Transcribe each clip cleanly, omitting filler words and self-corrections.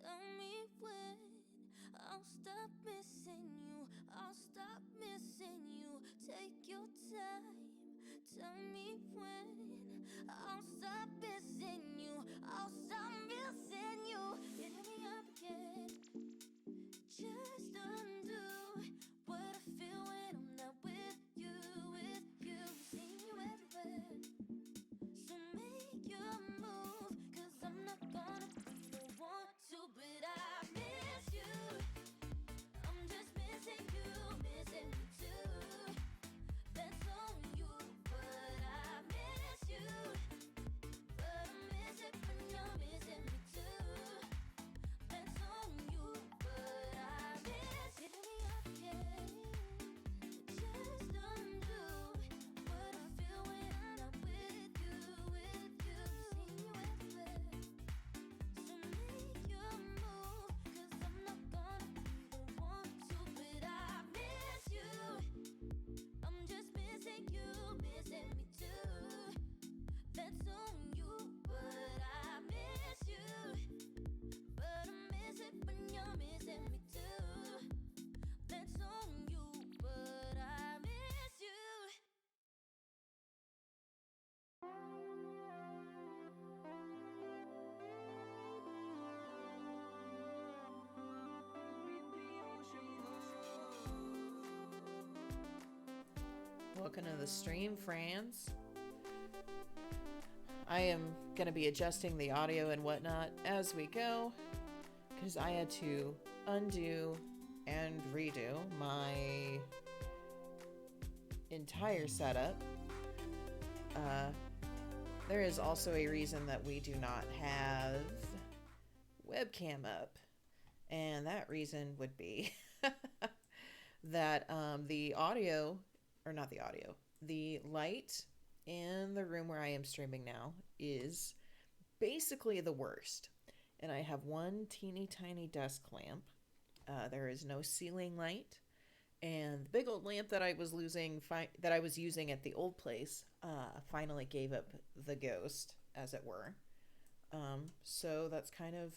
Tell me when I'll stop missing you. I'll stop missing you. Take your time. Tell me when I'll stop missing you. I'll stop missing you. Hit me up again. Just undo what I feel when I'm not with you, with you. Seeing you everywhere. So make your move, 'cause I'm not gonna be the one to, but I miss you. I'm just missing you, missing you too. That's on you, but I miss you. But I miss it when you're missing me too. That's on you, but I miss you. Hit me up again. Just undo what I feel when I'm not with you, with you. Seeing you everywhere. So make your move, 'cause I'm not gonna be the one to, but I miss you. I'm just missing you, missing me too. That's on you, but I miss you. But I miss it when you're missing me too. That's on you, but I miss you. Welcome to the stream, friends. I am going to be adjusting the audio and whatnot as we go, because I had to undo and redo my entire setup. There is also a reason that we do not have webcam up, and that reason would be that the light in the room where I am streaming now is basically the worst. And I have one teeny tiny desk lamp. There is no ceiling light, and the big old lamp that I was using at the old place finally gave up the ghost, as it were. So that's kind of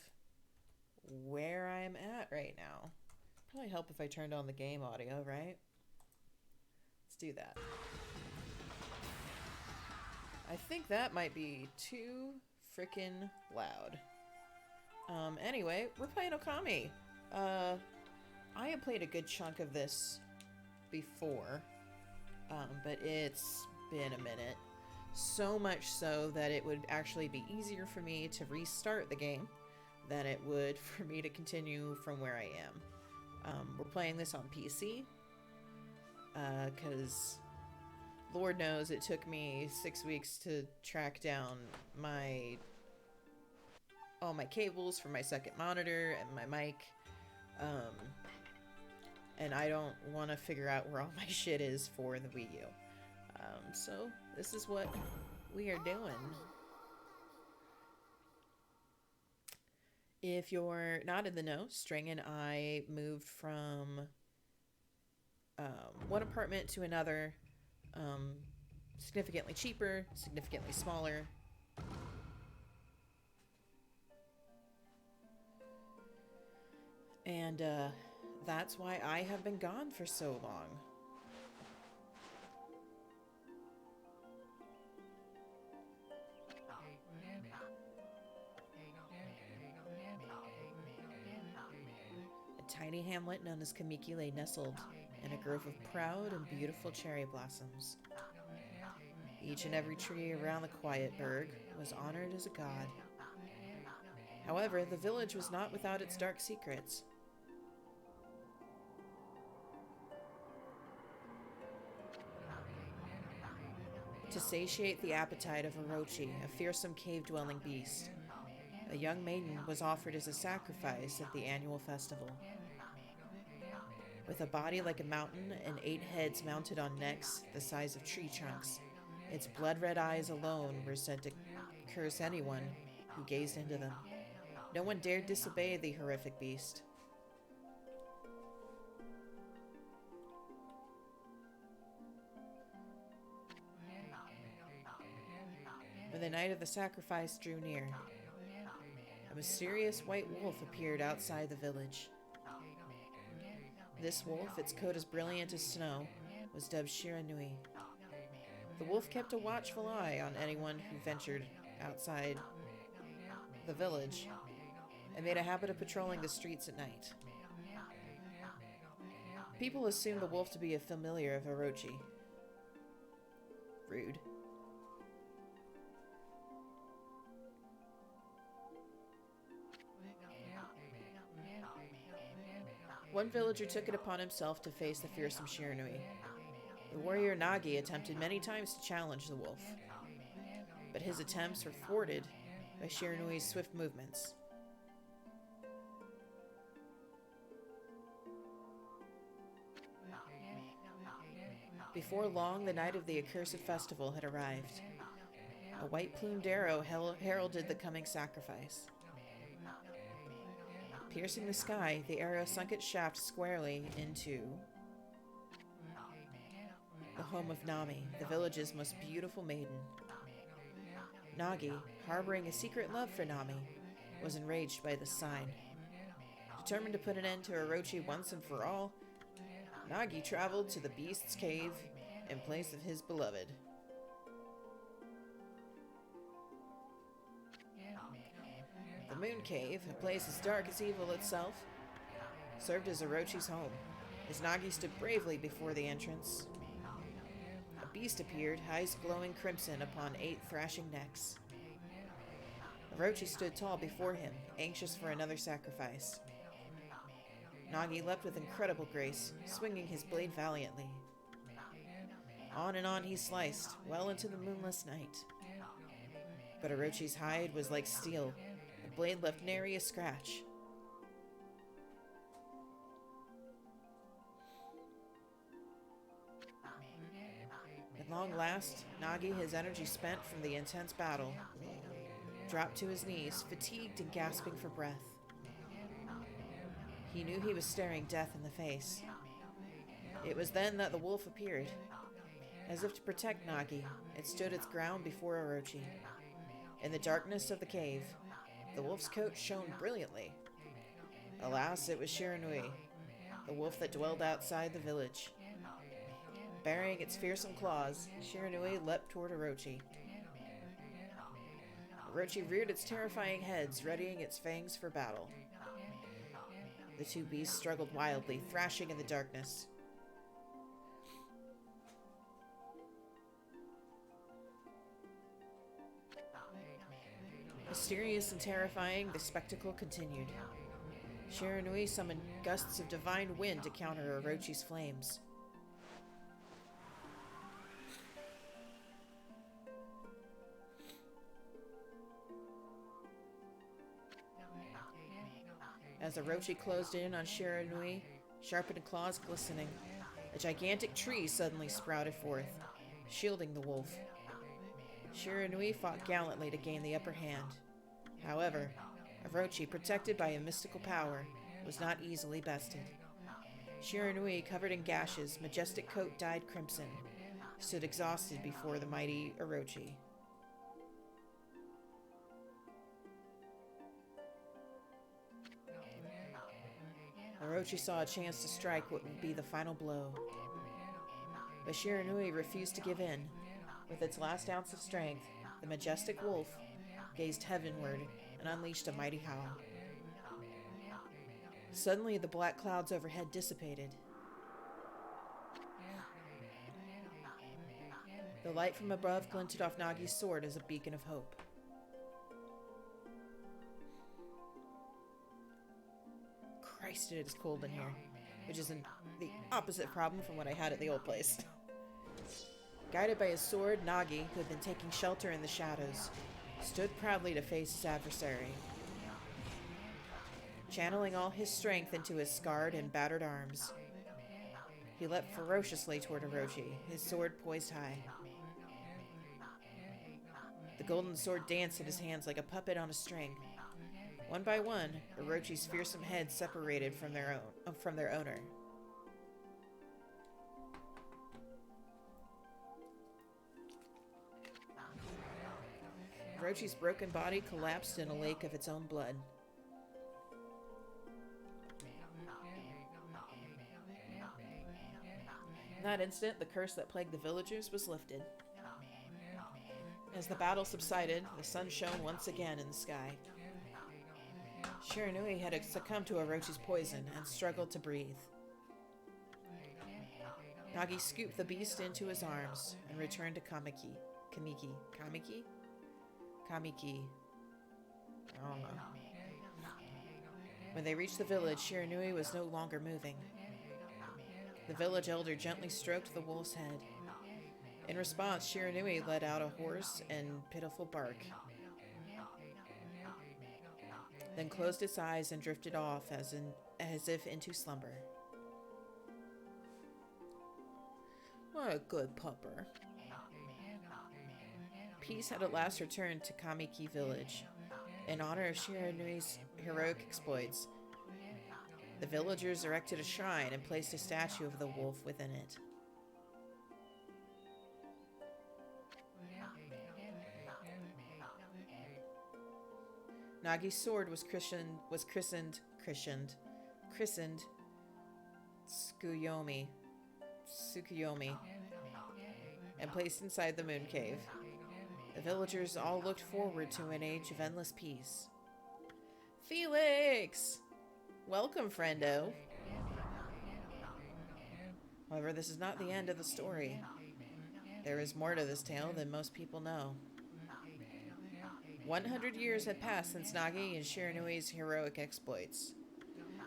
where I'm at right now. Probably help if I turned on the game audio, right? Let's do that. I think that might be too freaking loud. Anyway, we're playing Okami. I have played a good chunk of this before, but it's been a minute. So much so that it would actually be easier for me to restart the game than it would for me to continue from where I am. We're playing this on PC, because Lord knows it took me 6 weeks to track down all my cables for my second monitor and my mic. And I don't want to figure out where all my shit is for the Wii U. So this is what we are doing. If you're not in the know, String and I moved from one apartment to another, significantly cheaper, significantly smaller. And that's why I have been gone for so long. A tiny hamlet known as Kamiki lay nestled in a grove of proud and beautiful cherry blossoms. Each and every tree around the quiet burg was honored as a god. However, the village was not without its dark secrets. To satiate the appetite of Orochi, a fearsome cave-dwelling beast, a young maiden was offered as a sacrifice at the annual festival. With a body like a mountain and 8 heads mounted on necks the size of tree trunks, its blood-red eyes alone were said to curse anyone who gazed into them. No one dared disobey the horrific beast. When the night of the sacrifice drew near, a mysterious white wolf appeared outside the village. This wolf, its coat as brilliant as snow, was dubbed Shiranui. The wolf kept a watchful eye on anyone who ventured outside the village and made a habit of patrolling the streets at night. People assumed the wolf to be a familiar of Orochi. Rude. One villager took it upon himself to face the fearsome Shiranui. The warrior Nagi attempted many times to challenge the wolf, but his attempts were thwarted by Shiranui's swift movements. Before long, the night of the accursed festival had arrived. A white-plumed arrow heralded the coming sacrifice. Piercing the sky, the arrow sunk its shaft squarely into the home of Nami, the village's most beautiful maiden. Nagi, harboring a secret love for Nami, was enraged by this sign. Determined to put an end to Orochi once and for all, Nagi traveled to the beast's cave in place of his beloved. The Moon Cave, a place as dark as evil itself, served as Orochi's home. As Nagi stood bravely before the entrance, a beast appeared, eyes glowing crimson upon 8 thrashing necks. Orochi stood tall before him, anxious for another sacrifice. Nagi leapt with incredible grace, swinging his blade valiantly. On and on he sliced, well into the moonless night. But Orochi's hide was like steel. The blade left nary a scratch. At long last, Nagi, his energy spent from the intense battle, dropped to his knees, fatigued and gasping for breath. He knew he was staring death in the face. It was then that the wolf appeared. As if to protect Nagi, it stood its ground before Orochi. In the darkness of the cave, the wolf's coat shone brilliantly. Alas, it was Shiranui, the wolf that dwelled outside the village. Burying its fearsome claws, Shiranui leapt toward Orochi. Orochi reared its terrifying heads, readying its fangs for battle. The two beasts struggled wildly, thrashing in the darkness. Mysterious and terrifying, the spectacle continued. Shiranui summoned gusts of divine wind to counter Orochi's flames. As Orochi closed in on Shiranui, sharpened claws glistening, a gigantic tree suddenly sprouted forth, shielding the wolf. Shiranui fought gallantly to gain the upper hand. However, Orochi, protected by a mystical power, was not easily bested. Shiranui, covered in gashes, majestic coat dyed crimson, stood exhausted before the mighty Orochi. Orochi saw a chance to strike what would be the final blow. But Shiranui refused to give in. With its last ounce of strength, the majestic wolf gazed heavenward and unleashed a mighty howl. Suddenly, the black clouds overhead dissipated. The light from above glinted off Nagi's sword as a beacon of hope. Christ, it is cold in here, which is the opposite problem from what I had at the old place. Guided by his sword, Nagi, who had been taking shelter in the shadows, stood proudly to face his adversary. Channeling all his strength into his scarred and battered arms, he leapt ferociously toward Orochi, his sword poised high. The golden sword danced in his hands like a puppet on a string. One by one, Orochi's fearsome heads separated from their owner. Orochi's broken body collapsed in a lake of its own blood. In that instant, the curse that plagued the villagers was lifted. As the battle subsided, the sun shone once again in the sky. Shiranui had succumbed to Orochi's poison and struggled to breathe. Nagi scooped the beast into his arms and returned to Kamiki. Kamiki? I don't know. When they reached the village, Shiranui was no longer moving. The village elder gently stroked the wolf's head. In response, Shiranui let out a hoarse and pitiful bark, then closed its eyes and drifted off as if into slumber. What a good pupper. Peace had at last returned to Kamiki village. In honor of Shiranui's heroic exploits, the villagers erected a shrine and placed a statue of the wolf within it. Nagi's sword was christened Tsukuyomi, and placed inside the moon cave. The villagers all looked forward to an age of endless peace. Felix! Welcome, friendo. However, this is not the end of the story. There is more to this tale than most people know. 100 years had passed since Nagi and Shiranui's heroic exploits.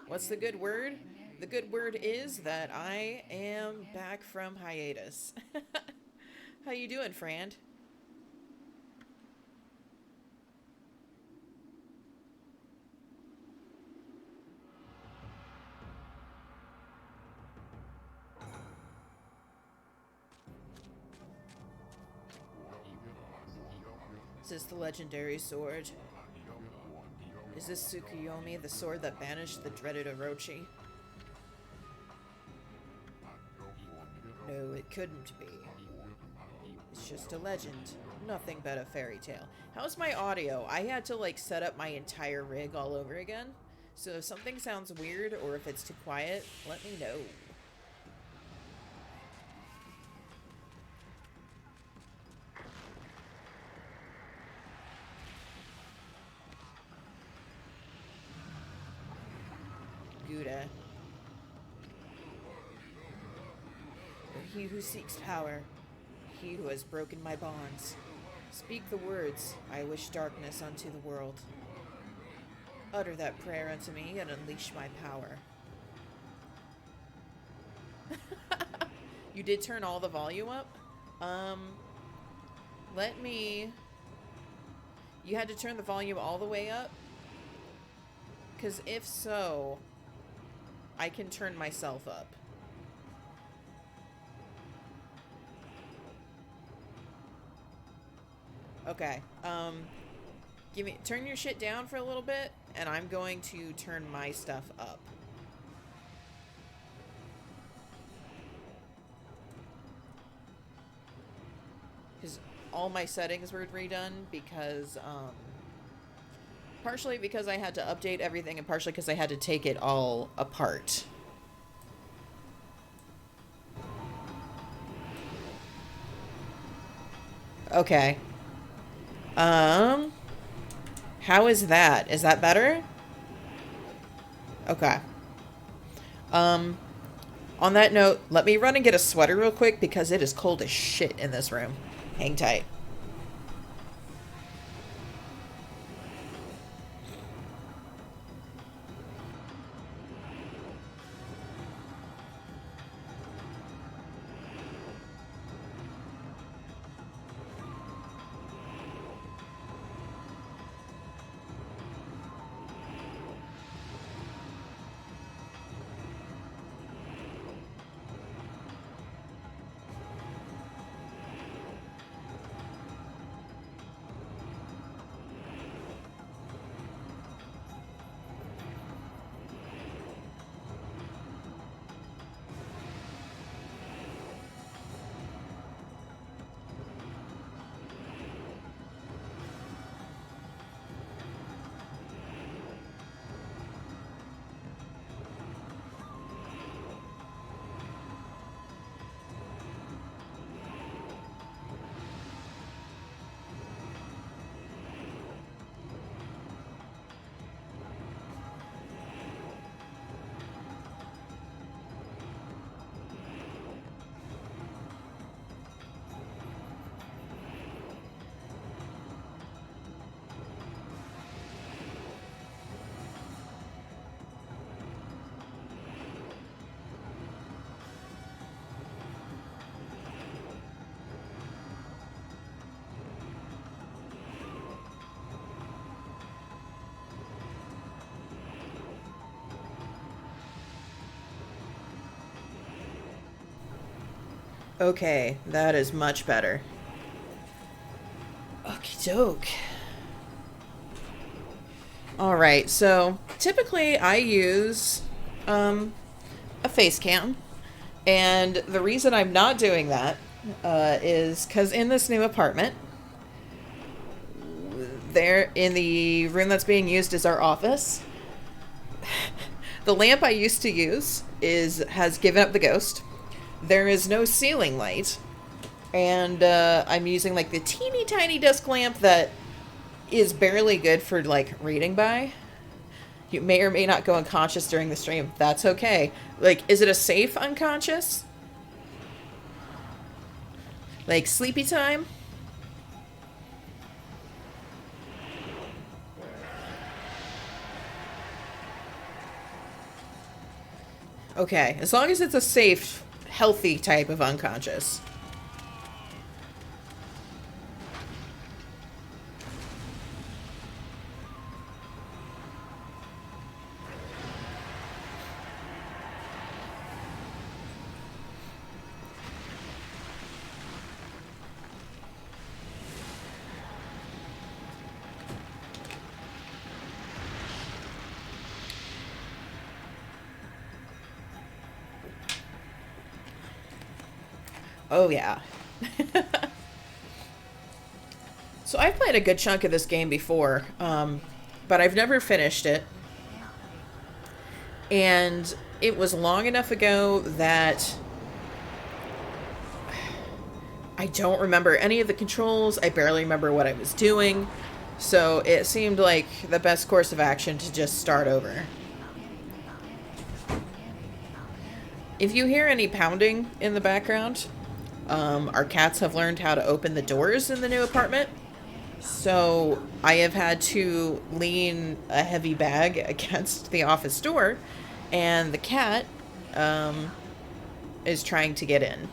What's the good word? The good word is that I am back from hiatus. How you doing, friend? Is this the legendary sword? Is this Tsukuyomi, the sword that banished the dreaded Orochi? No, it couldn't be. It's just a legend. Nothing but a fairy tale. How's my audio? I had to, set up my entire rig all over again. So if something sounds weird or if it's too quiet, let me know. Gouda. He who seeks power, he who has broken my bonds. Speak the words, I wish darkness unto the world. Utter that prayer unto me and unleash my power. You did turn all the volume up? Let me... You had to turn the volume all the way up? Because if so, I can turn myself up. Okay, turn your shit down for a little bit, and I'm going to turn my stuff up. Because all my settings were redone because, partially because I had to update everything, and partially because I had to take it all apart. Okay. How is that? Is that better? Okay. On that note, let me run and get a sweater real quick because it is cold as shit in this room. Hang tight. Okay, that is much better. Okie doke. All right, so typically I use a face cam, and the reason I'm not doing that is because in this new apartment, there in the room that's being used as our office, the lamp I used to use has given up the ghost. There is no ceiling light, and I'm using like the teeny tiny desk lamp that is barely good for like reading by. You may or may not go unconscious during the stream. That's okay. Like, is it a safe unconscious? Like sleepy time? Okay, as long as it's a safe, healthy type of unconscious. Oh, yeah. So I've played a good chunk of this game before, but I've never finished it. And it was long enough ago that I don't remember any of the controls. I barely remember what I was doing. So it seemed like the best course of action to just start over. If you hear any pounding in the background, our cats have learned how to open the doors in the new apartment. So I have had to lean a heavy bag against the office door, and the cat is trying to get in.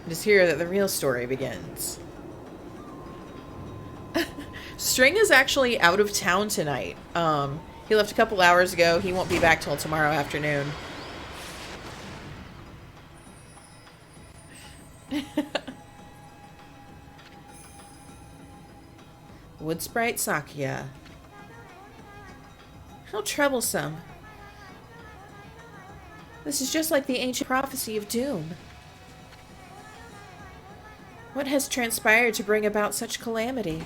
It is here that the real story begins. String is actually out of town tonight. He left a couple hours ago. He won't be back till tomorrow afternoon. Wood Sprite Sakia. How troublesome. This is just like the ancient prophecy of doom. What has transpired to bring about such calamity?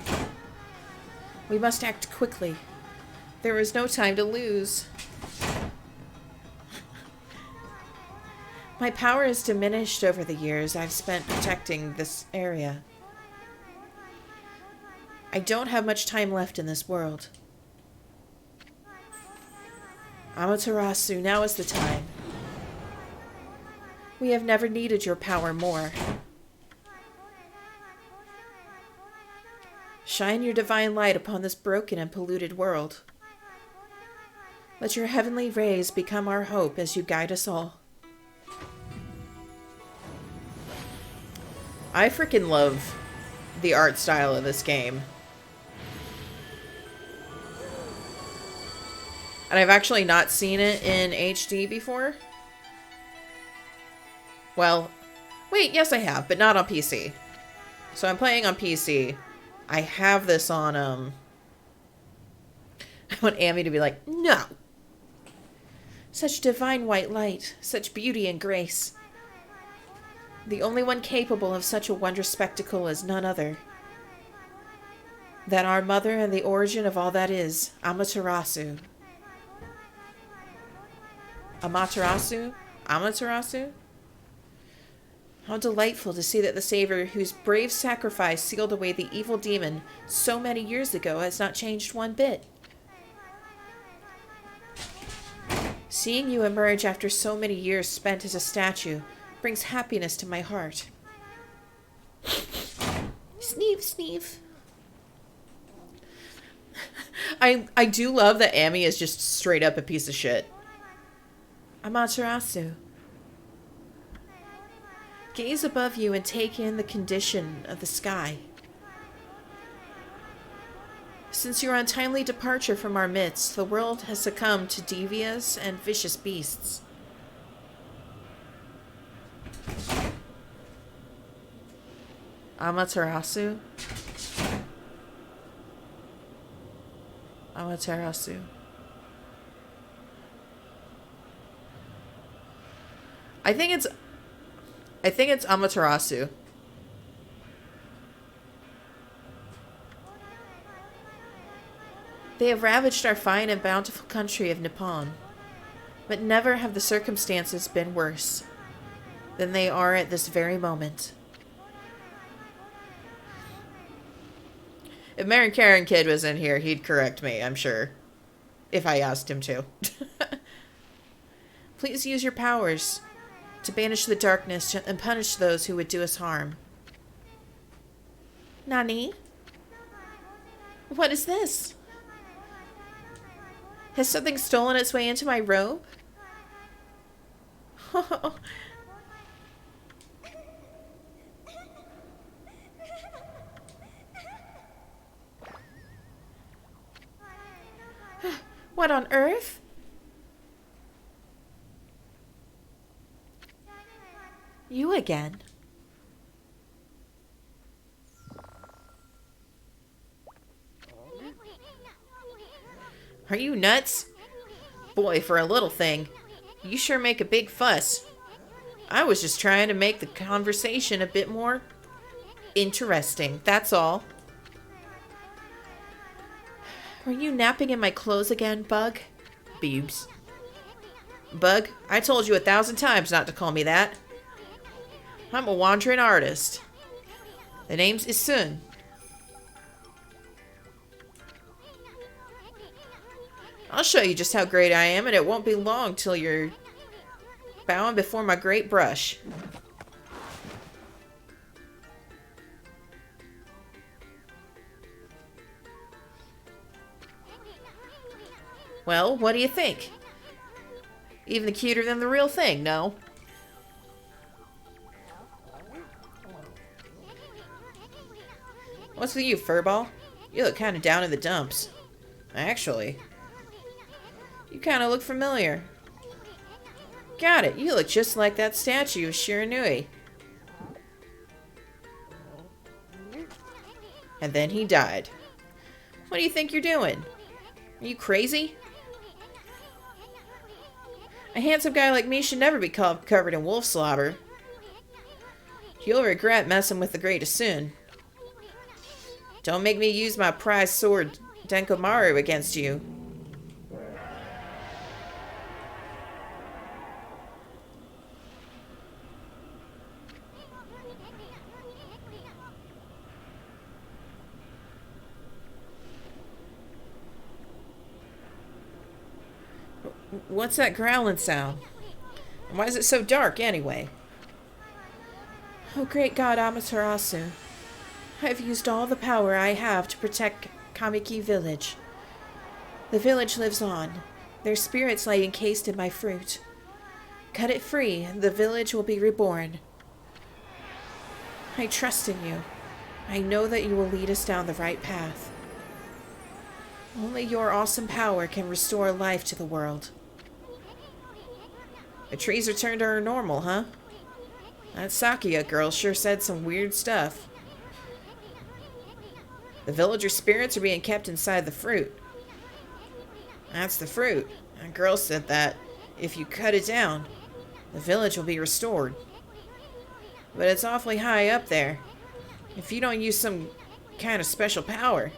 We must act quickly. There is no time to lose. My power has diminished over the years I've spent protecting this area. I don't have much time left in this world. Amaterasu, now is the time. We have never needed your power more. Shine your divine light upon this broken and polluted world. Let your heavenly rays become our hope as you guide us all. I freaking love the art style of this game. And I've actually not seen it in HD before. Well, wait, yes I have, but not on PC. So I'm playing on PC. I have this on, I want Amy to be like, no! Such divine white light, such beauty and grace. The only one capable of such a wondrous spectacle is none other than our mother and the origin of all that is, Amaterasu. Amaterasu? Amaterasu? How delightful to see that the Savior, whose brave sacrifice sealed away the evil demon so many years ago, has not changed one bit. Seeing you emerge after so many years spent as a statue brings happiness to my heart. Sneeve, sneeve. I do love that Amy is just straight up a piece of shit. Amaterasu. Gaze above you and take in the condition of the sky. Since your untimely departure from our midst, the world has succumbed to devious and vicious beasts. Amaterasu? Amaterasu. I think it's Amaterasu. They have ravaged our fine and bountiful country of Nippon, but never have the circumstances been worse than they are at this very moment. If Marin Karen Kid was in here, he'd correct me, I'm sure. If I asked him to. Please use your powers to banish the darkness and punish those who would do us harm. Nani? What is this? Has something stolen its way into my robe? What on earth? You again. Are you nuts? Boy, for a little thing, you sure make a big fuss. I was just trying to make the conversation a bit more interesting, that's all. Were you napping in my clothes again, Bug? Boobs. Bug, I told you 1,000 times not to call me that. I'm a wandering artist. The name's Isun. I'll show you just how great I am, and it won't be long till you're bowing before my great brush. Well, what do you think? Even cuter than the real thing, no? What's with you, furball? You look kind of down in the dumps. Actually, you kind of look familiar. Got it, you look just like that statue of Shiranui. And then he died. What do you think you're doing? Are you crazy? A handsome guy like me should never be covered in wolf slobber. You'll regret messing with the greatest soon. Don't make me use my prized sword, Denkomaru, against you. What's that growling sound? And why is it so dark, anyway? Oh, great God, Amaterasu. I've used all the power I have to protect Kamiki Village. The village lives on. Their spirits lie encased in my fruit. Cut it free, and the village will be reborn. I trust in you. I know that you will lead us down the right path. Only your awesome power can restore life to the world. The trees returned to her normal, huh? That Sakia girl sure said some weird stuff. The villager spirits are being kept inside the fruit. That's the fruit. That girl said that if you cut it down, the village will be restored. But it's awfully high up there. If you don't use some kind of special power,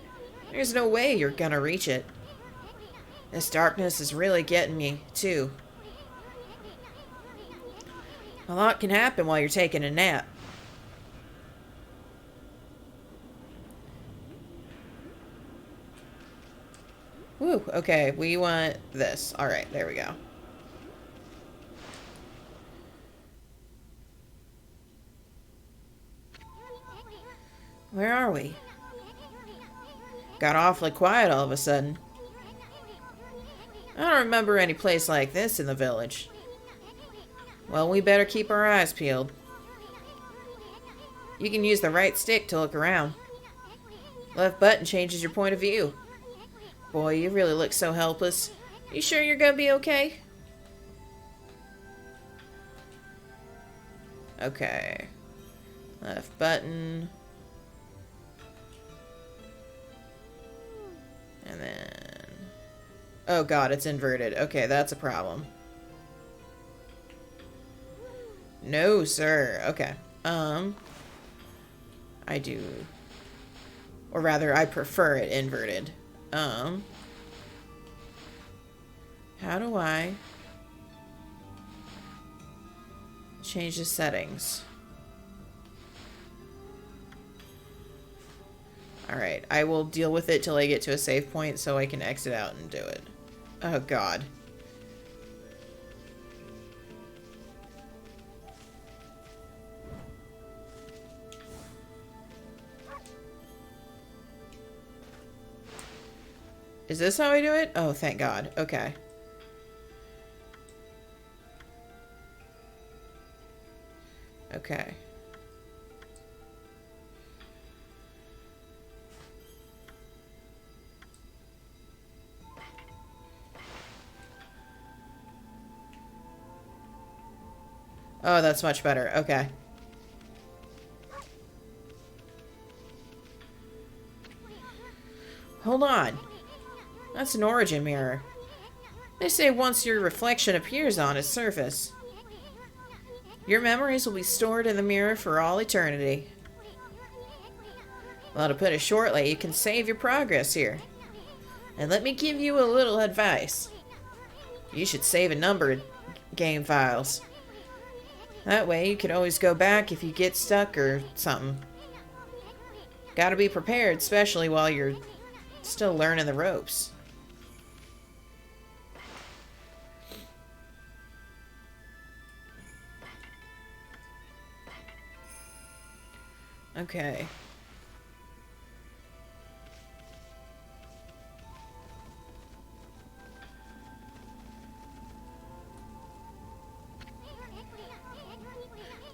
there's no way you're gonna reach it. This darkness is really getting me, too. A lot can happen while you're taking a nap. Woo, okay, we want this. Alright, there we go. Where are we? Got awfully quiet all of a sudden. I don't remember any place like this in the village. Well, we better keep our eyes peeled. You can use the right stick to look around. Left button changes your point of view. Boy, you really look so helpless. You sure you're gonna be okay? Okay. Left button. And then... Oh god, it's inverted. Okay, that's a problem. No, sir. Okay. I do... Or rather, I prefer it inverted. How do I change the settings? Alright, I will deal with it till I get to a save point so I can exit out and do it. Oh god. Is this how I do it? Oh, thank god. Okay. Okay. Oh, that's much better. Okay. Hold on. That's an origin mirror. They say once your reflection appears on its surface, your memories will be stored in the mirror for all eternity. Well, to put it shortly, you can save your progress here. And let me give you a little advice. You should save a number of game files. That way you can always go back if you get stuck or something. Gotta be prepared, especially while you're still learning the ropes. Okay.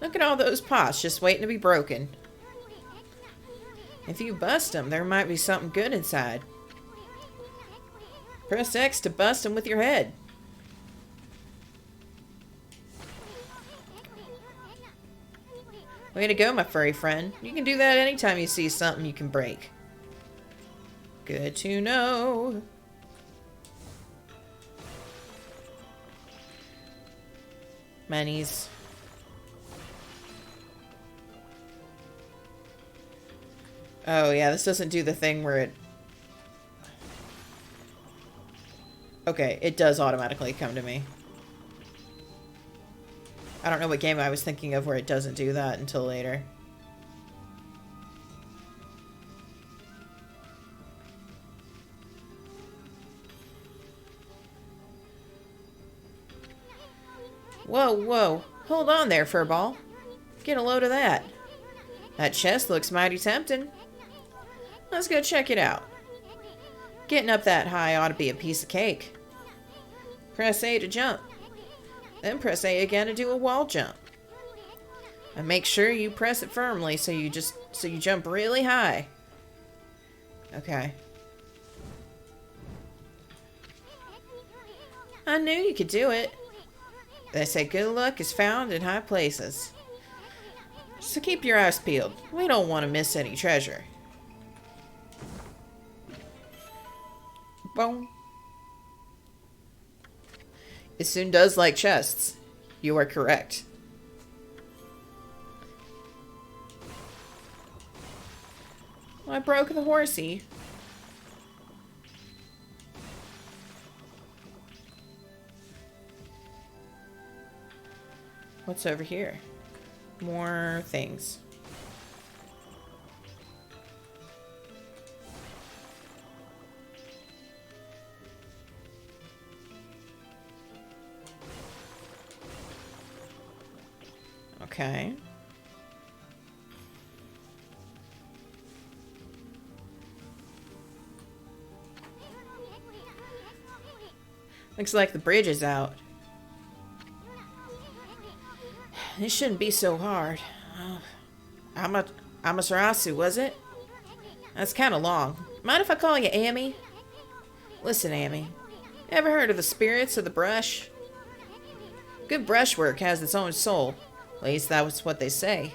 Look at all those pots just waiting to be broken. If you bust them, there might be something good inside. Press X to bust them with your head. Way to go, my furry friend. You can do that anytime you see something you can break. Good to know. Minis. Oh, yeah, this doesn't do the thing where it... Okay, it does automatically come to me. I don't know what game I was thinking of where it doesn't do that until later. Whoa, whoa. Hold on there, Furball. Get a load of that. That chest looks mighty tempting. Let's go check it out. Getting up that high ought to be a piece of cake. Press A to jump. Then press A again to do a wall jump. And make sure you press it firmly so you jump really high. Okay. I knew you could do it. They say good luck is found in high places. So keep your eyes peeled. We don't want to miss any treasure. Boom. It soon does like chests. You are correct. Well, I broke the horsey. What's over here? More things. Okay. Looks like the bridge is out. This shouldn't be so hard. Amaterasu, was it? That's kind of long. Mind if I call you Amy? Listen, Amy. Ever heard of the spirits of the brush? Good brushwork has its own soul. At least that's what they say.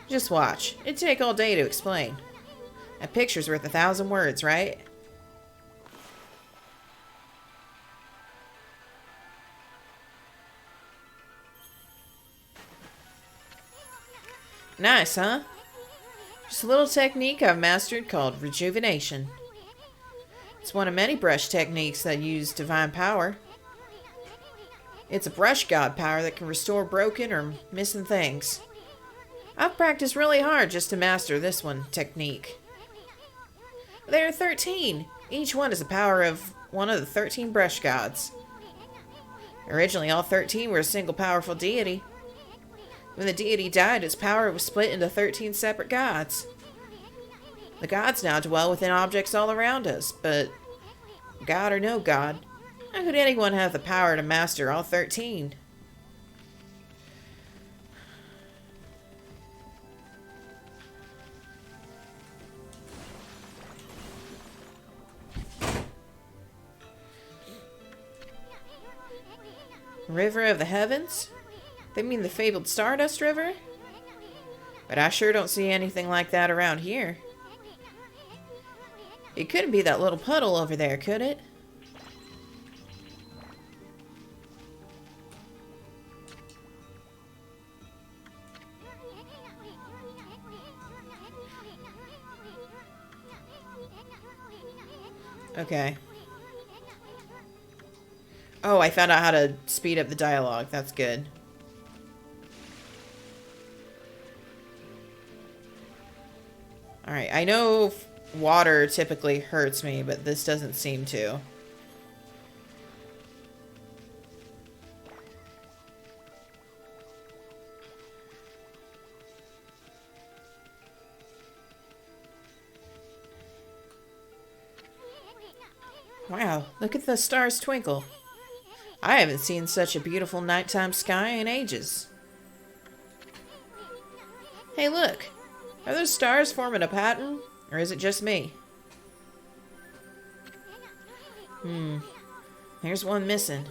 Just watch. It'd take all day to explain. A picture's worth 1,000 words, right? Nice, huh? Just a little technique I've mastered called rejuvenation. It's one of many brush techniques that use divine power. It's a brush god power that can restore broken or missing things. I've practiced really hard just to master this one technique. There are 13. Each one is the power of one of the 13 brush gods. Originally, all 13 were a single powerful deity. When the deity died, its power was split into 13 separate gods. The gods now dwell within objects all around us, but God or no God, how could anyone have the power to master all 13? River of the Heavens? They mean the fabled Stardust River? But I sure don't see anything like that around here. It couldn't be that little puddle over there, could it? Okay. Oh, I found out how to speed up the dialogue. That's good. Alright, I know water typically hurts me, but this doesn't seem to. Wow, look at the stars twinkle. I haven't seen such a beautiful nighttime sky in ages. Hey, look. Are those stars forming a pattern? Or is it just me? There's one missing.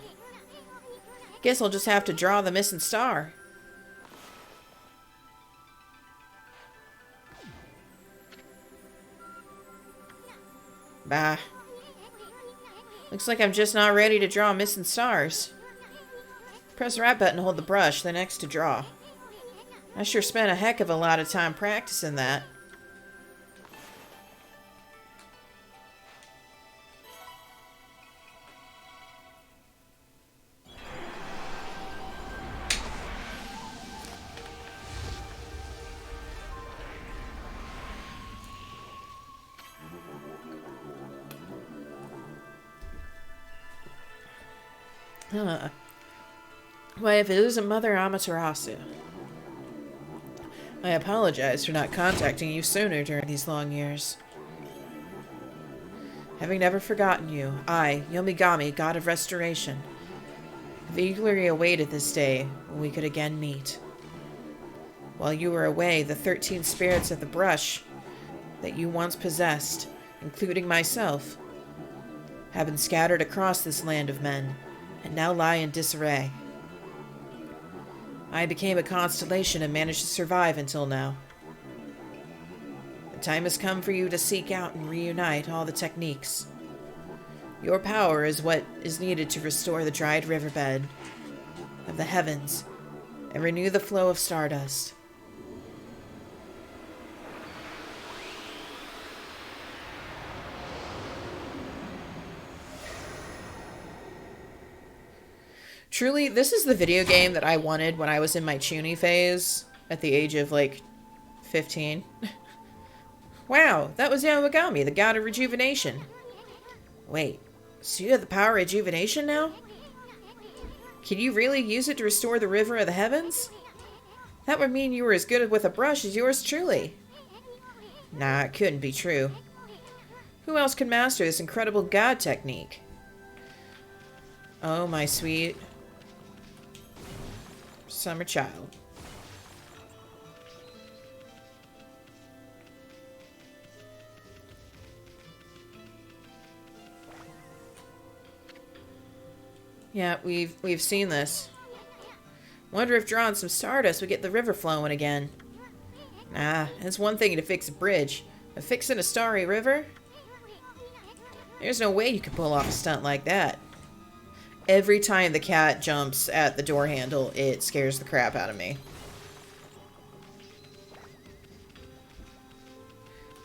Guess I'll just have to draw the missing star. Bah. Looks like I'm just not ready to draw missing stars. Press the right button to hold the brush, then X to draw. I sure spent a heck of a lot of time practicing that. Huh. Why, if it isn't Mother Amaterasu. I apologize for not contacting you sooner during these long years. Having never forgotten you, I, Yomigami, God of Restoration, have eagerly awaited this day when we could again meet. While you were away, the 13 spirits of the brush that you once possessed, including myself, have been scattered across this land of men, and now lie in disarray. I became a constellation and managed to survive until now. The time has come for you to seek out and reunite all the techniques. Your power is what is needed to restore the dried riverbed of the heavens and renew the flow of stardust. Truly, this is the video game that I wanted when I was in my Chuny phase at the age of, like, 15. Wow, that was Yamagami, the god of rejuvenation. Wait, so you have the power of rejuvenation now? Can you really use it to restore the river of the heavens? That would mean you were as good with a brush as yours truly. Nah, it couldn't be true. Who else could master this incredible god technique? Oh, my sweet summer child. Yeah, we've seen this. Wonder if drawing some stardust would get the river flowing again. Nah, it's one thing to fix a bridge, but fixing a starry river? There's no way you can pull off a stunt like that. Every time the cat jumps at the door handle, it scares the crap out of me.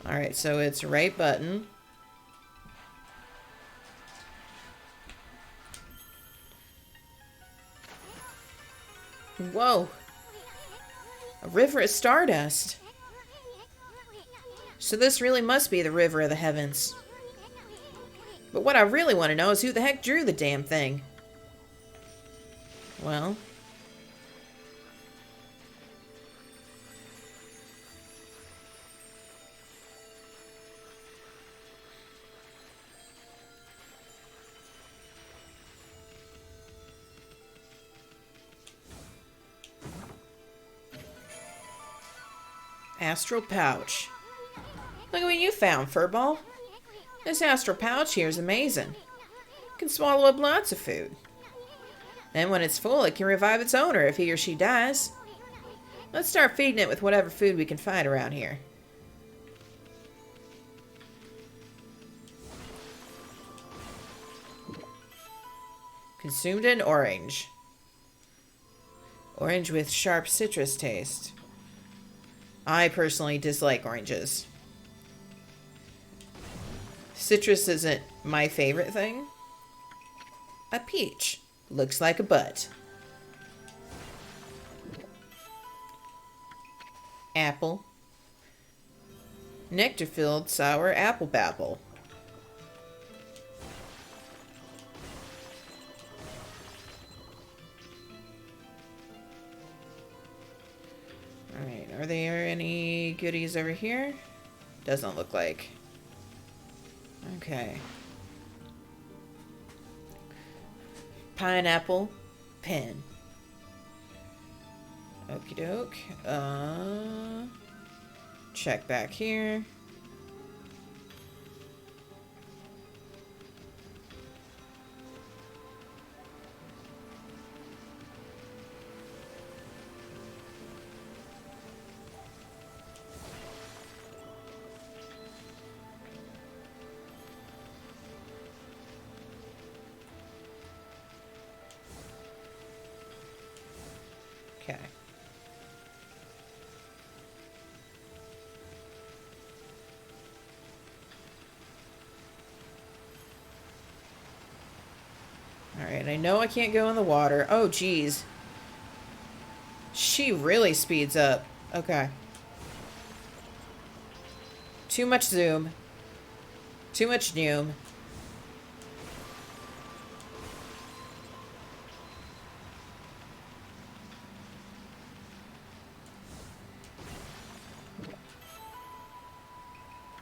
Alright, so it's right button. Whoa! A river of stardust. So this really must be the river of the heavens. But what I really want to know is who the heck drew the damn thing? Well... Astral pouch. Look at what you found, Furball. This astral pouch here is amazing. It can swallow up lots of food. Then when it's full, it can revive its owner if he or she dies. Let's start feeding it with whatever food we can find around here. Consumed an orange. Orange with sharp citrus taste. I personally dislike oranges. Citrus isn't my favorite thing. A peach. Looks like a butt. Apple. Nectar-filled sour apple babble. Alright, are there any goodies over here? Doesn't look like. Okay. Pineapple pen. Okie doke. Check back here. Okay. Alright, I know I can't go in the water. Oh, geez. She really speeds up. Okay. Too much zoom. Too much noom.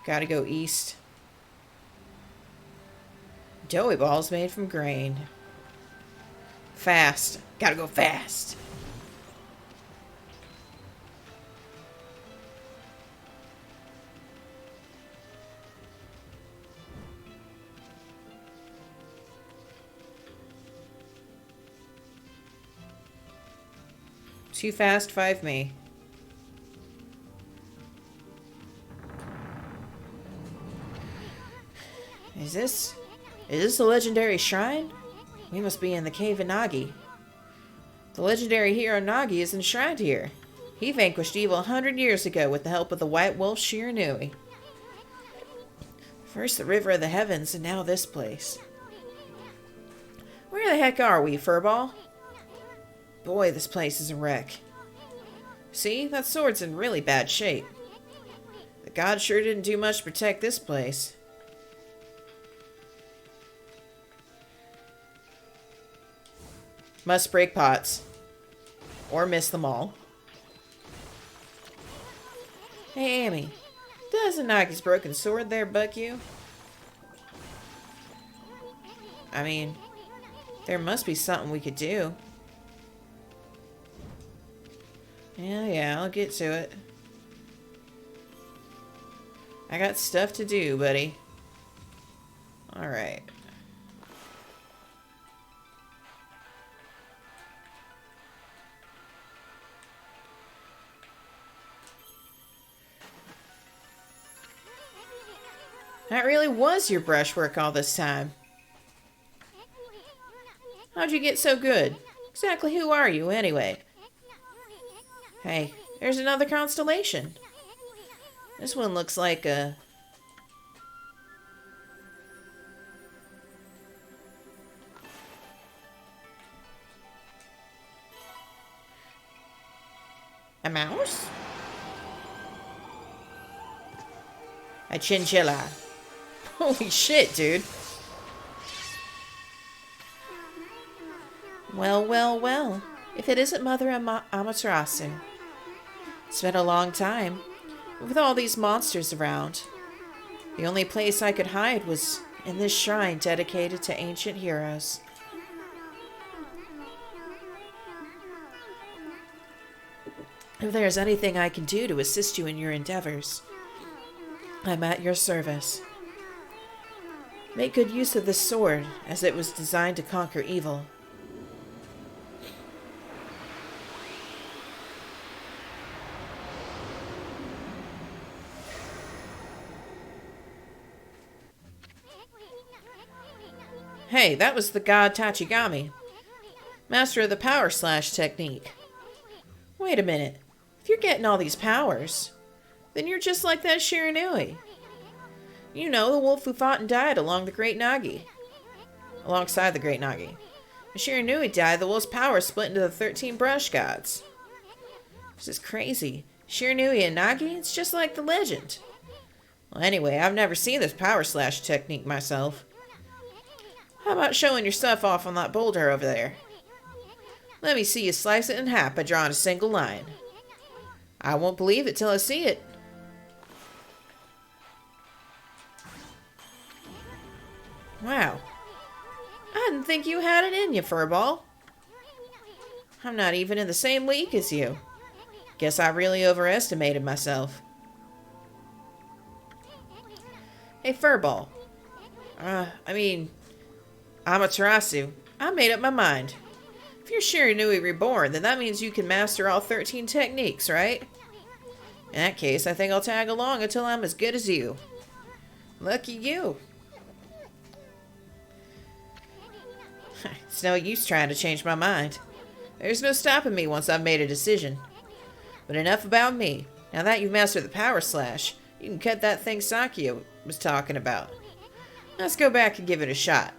Gotta go east. Doughy balls made from grain. Fast. Gotta go fast. Too fast, 5 me. Is this the legendary shrine? We must be in the cave of Nagi. The legendary hero Nagi is enshrined here. He vanquished evil 100 years ago with the help of the white wolf Shiranui. First the river of the heavens, and now this place. Where the heck are we, Furball? Boy, this place is a wreck. See, that sword's in really bad shape. The gods sure didn't do much to protect this place. Must break pots. Or miss them all. Hey, Amy. Doesn't Nagi's broken sword there buck you? I mean, there must be something we could do. Yeah, I'll get to it. I got stuff to do, buddy. Alright. That really was your brushwork all this time. How'd you get so good? Exactly who are you, anyway? Hey, there's another constellation. This one looks like a... a mouse? A chinchilla. Holy shit, dude. Well, well, well. If it isn't Mother Amaterasu. It's been a long time. With all these monsters around, the only place I could hide was in this shrine dedicated to ancient heroes. If there is anything I can do to assist you in your endeavors, I'm at your service. Make good use of this sword, as it was designed to conquer evil. Hey, that was the god Tachigami, master of the power slash technique. Wait a minute. If you're getting all these powers, then you're just like that Shiranui. You know, the wolf who fought and died alongside the Great Nagi. When Shiranui died, the wolf's power split into the 13 brush gods. This is crazy. Shiranui and Nagi, it's just like the legend. Well, anyway, I've never seen this power slash technique myself. How about showing your stuff off on that boulder over there? Let me see you slice it in half by drawing a single line. I won't believe it till I see it. Wow. I didn't think you had it in you, Furball. I'm not even in the same league as you. Guess I really overestimated myself. Hey, Furball. Amaterasu. I made up my mind. If you're Shiranui Reborn, then that means you can master all 13 techniques, right? In that case, I think I'll tag along until I'm as good as you. Lucky you. It's no use trying to change my mind. There's no stopping me once I've made a decision. But enough about me. Now that you've mastered the power slash, you can cut that thing Sakia was talking about. Let's go back and give it a shot.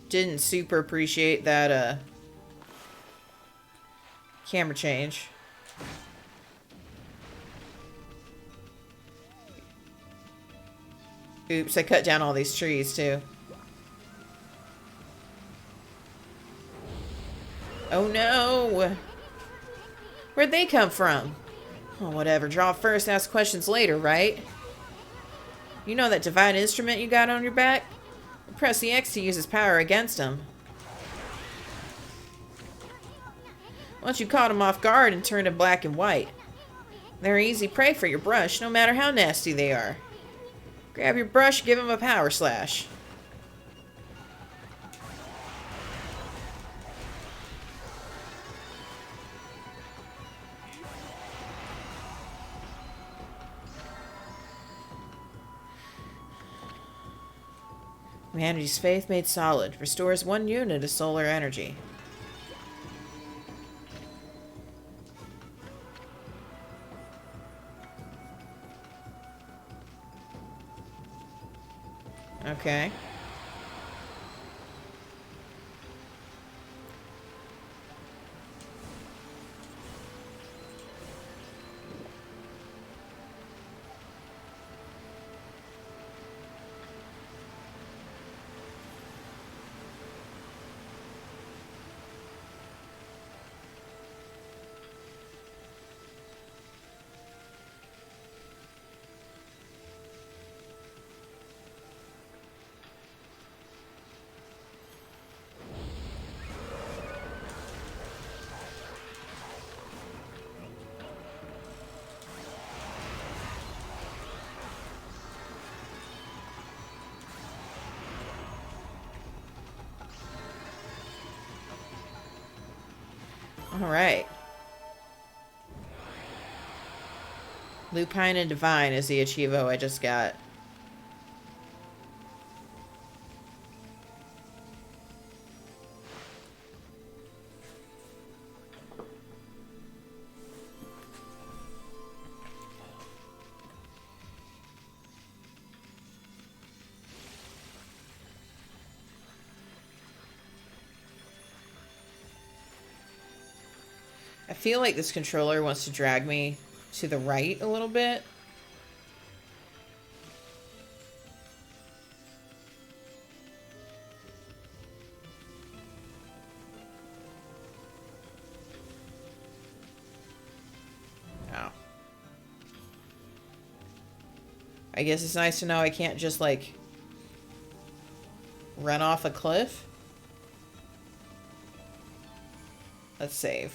Didn't super appreciate that camera change. Oops, I cut down all these trees too. Oh no! Where'd they come from? Oh, whatever. Draw first, ask questions later, right? You know that divine instrument you got on your back? Press the X to use his power against him. Once you caught him off guard and turned him black and white. They're easy prey for your brush, no matter how nasty they are. Grab your brush, give him a power slash. Humanity's faith made solid. Restores 1 unit of solar energy. Okay. All right. Lupine and Divine is the Achievo I just got. I feel like this controller wants to drag me to the right a little bit. Oh. I guess it's nice to know I can't just, like, run off a cliff. Let's save.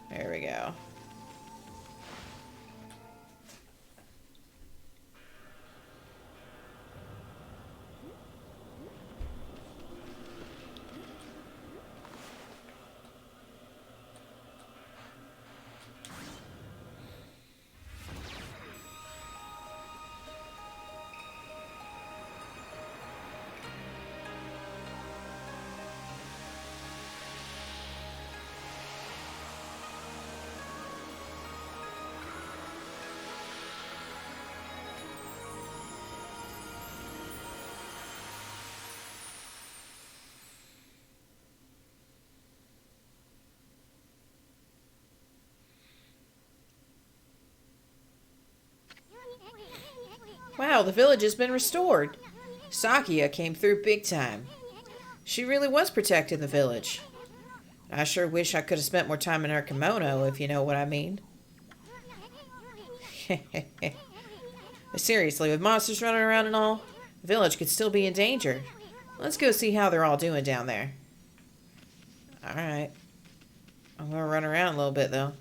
There we go. Wow, the village has been restored. Sakia came through big time. She really was protecting the village. I sure wish I could have spent more time in her kimono, if you know what I mean. Seriously, with monsters running around and all, the village could still be in danger. Let's go see how they're all doing down there. Alright. I'm gonna run around a little bit, though.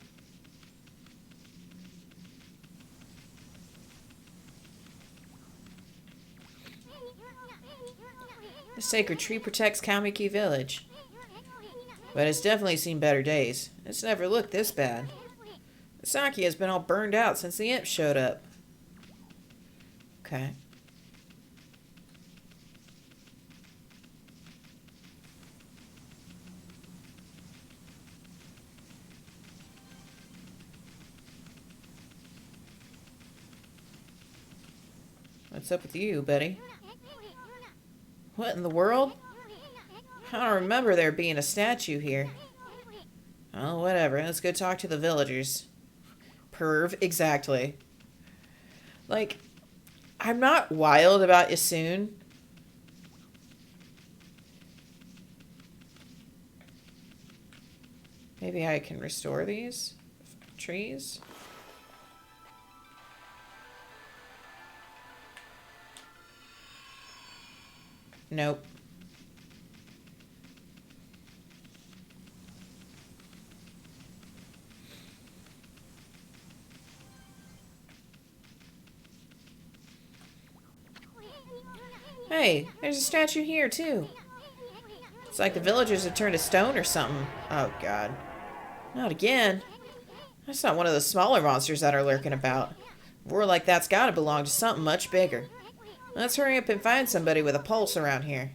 The sacred tree protects Kamiki Village. But it's definitely seen better days. It's never looked this bad. Saki has been all burned out since the imp showed up. Okay. What's up with you, Betty? What in the world? I don't remember there being a statue here. Oh, whatever. Let's go talk to the villagers. Perv, exactly. Like, I'm not wild about Isun. Maybe I can restore these trees. Nope. Hey, there's a statue here, too. It's like the villagers have turned to stone or something. Oh, God. Not again. That's not one of the smaller monsters that are lurking about. A roar like that's gotta belong to something much bigger. Let's hurry up and find somebody with a pulse around here.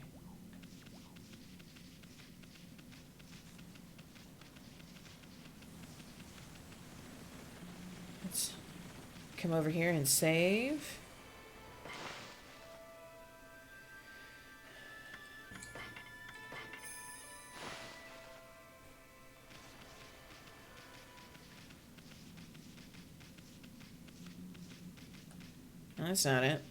Let's come over here and save. That's not it.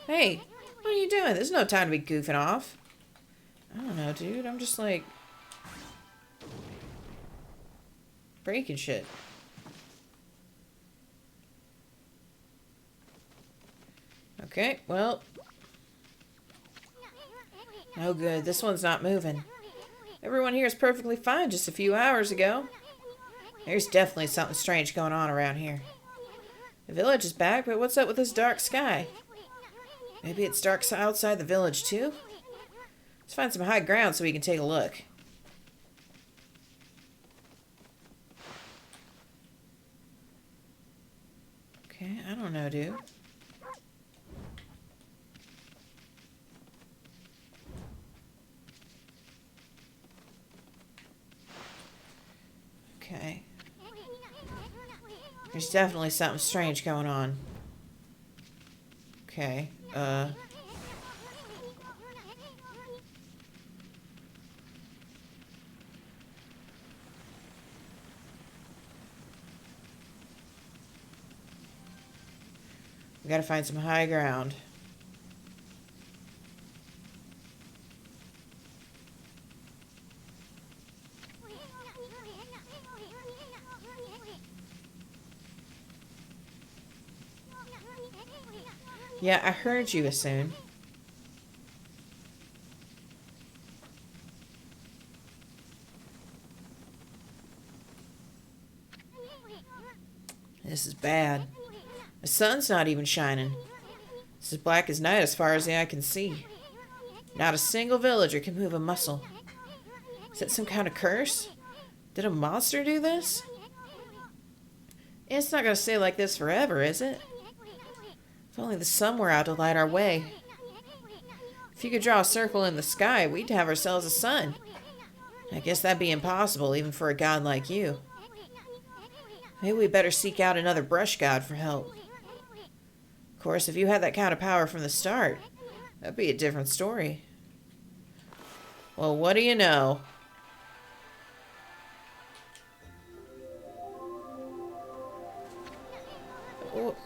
Hey, what are you doing? There's no time to be goofing off. I don't know, dude. I'm just like breaking shit. Okay, well. Oh good, this one's not moving. Everyone here is perfectly fine just a few hours ago. There's definitely something strange going on around here. The village is back, but what's up with this dark sky? Maybe it's dark outside the village too? Let's find some high ground so we can take a look. Okay, I don't know, dude. Okay. There's definitely something strange going on. Okay, we gotta find some high ground. Yeah, I heard you, Asun. This is bad. The sun's not even shining. It's as black as night as far as the eye can see. Not a single villager can move a muscle. Is that some kind of curse? Did a monster do this? It's not going to stay like this forever, is it? If only the sun were out to light our way. If you could draw a circle in the sky, we'd have ourselves a sun. I guess that'd be impossible, even for a god like you. Maybe we better seek out another brush god for help. Of course, if you had that kind of power from the start, that'd be a different story. Well, what do you know? Oh,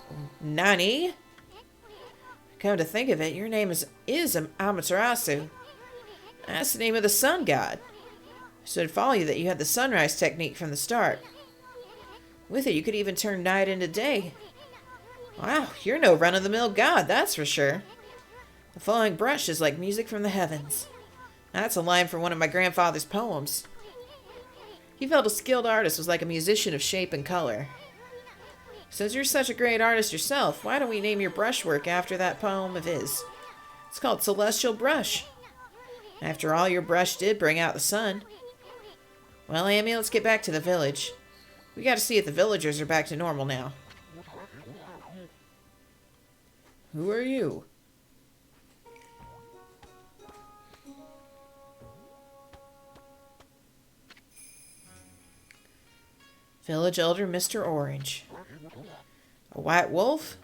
Nani? Come to think of it, your name is Amaterasu. That's the name of the sun god. So it'd follow you that you had the sunrise technique from the start. With it, you could even turn night into day. Wow, you're no run-of-the-mill god, that's for sure. The flowing brush is like music from the heavens. That's a line from one of my grandfather's poems. He felt a skilled artist was like a musician of shape and color. Since you're such a great artist yourself, why don't we name your brushwork after that poem of his? It's called Celestial Brush. After all, your brush did bring out the sun. Well, Amy, let's get back to the village. We gotta see if the villagers are back to normal now. Who are you? Village Elder Mr. Orange. A white wolf?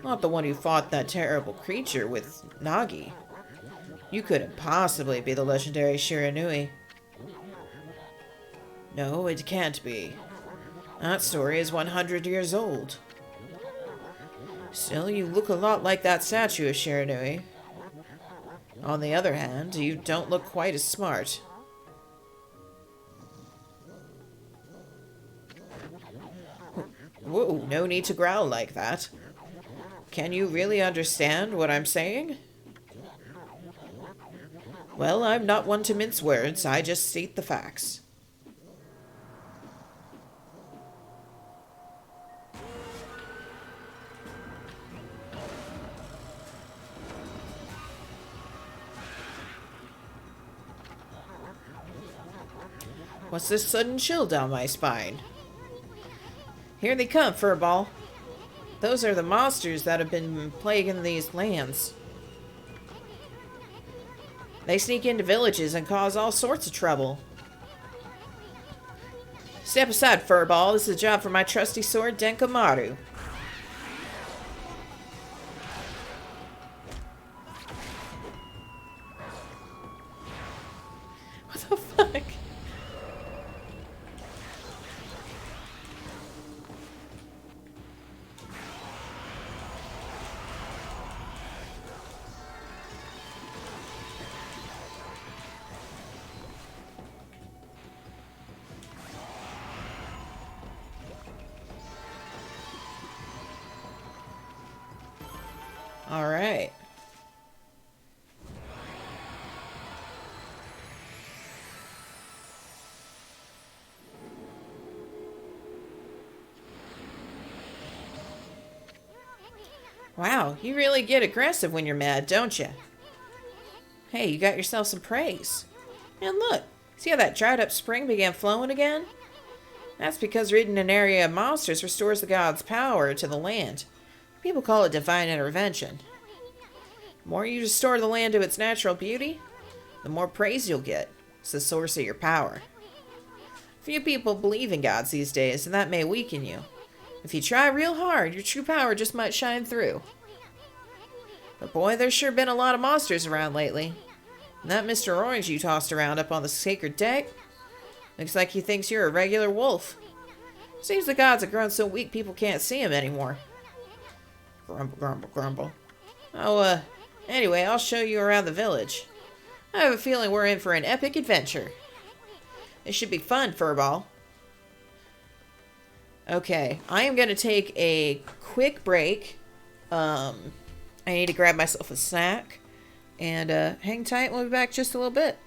Not the one who fought that terrible creature with Nagi. You couldn't possibly be the legendary Shiranui. No, it can't be. That story is 100 years old. Still, you look a lot like that statue of Shiranui. On the other hand, you don't look quite as smart. Whoa, no need to growl like that. Can you really understand what I'm saying? Well, I'm not one to mince words, I just state the facts. What's this sudden chill down my spine? Here they come, Furball. Those are the monsters that have been plaguing these lands. They sneak into villages and cause all sorts of trouble. Step aside, Furball. This is a job for my trusty sword, Denkomaru. What the fuck? All right. Wow, you really get aggressive when you're mad, don't you? Hey, you got yourself some praise. And look, see how that dried up spring began flowing again? That's because ridding an area of monsters restores the god's power to the land. People call it divine intervention. The more you restore the land to its natural beauty, the more praise you'll get. It's the source of your power. Few people believe in gods these days, and that may weaken you. If you try real hard, your true power just might shine through. But boy, there's sure been a lot of monsters around lately. And that Mr. Orange you tossed around up on the sacred deck, looks like he thinks you're a regular wolf. Seems the gods have grown so weak people can't see him anymore. Grumble, grumble, grumble. Oh, anyway, I'll show you around the village. I have a feeling we're in for an epic adventure. It should be fun, Furball. Okay, I am going to take a quick break. I need to grab myself a snack. And hang tight, we'll be back just a little bit.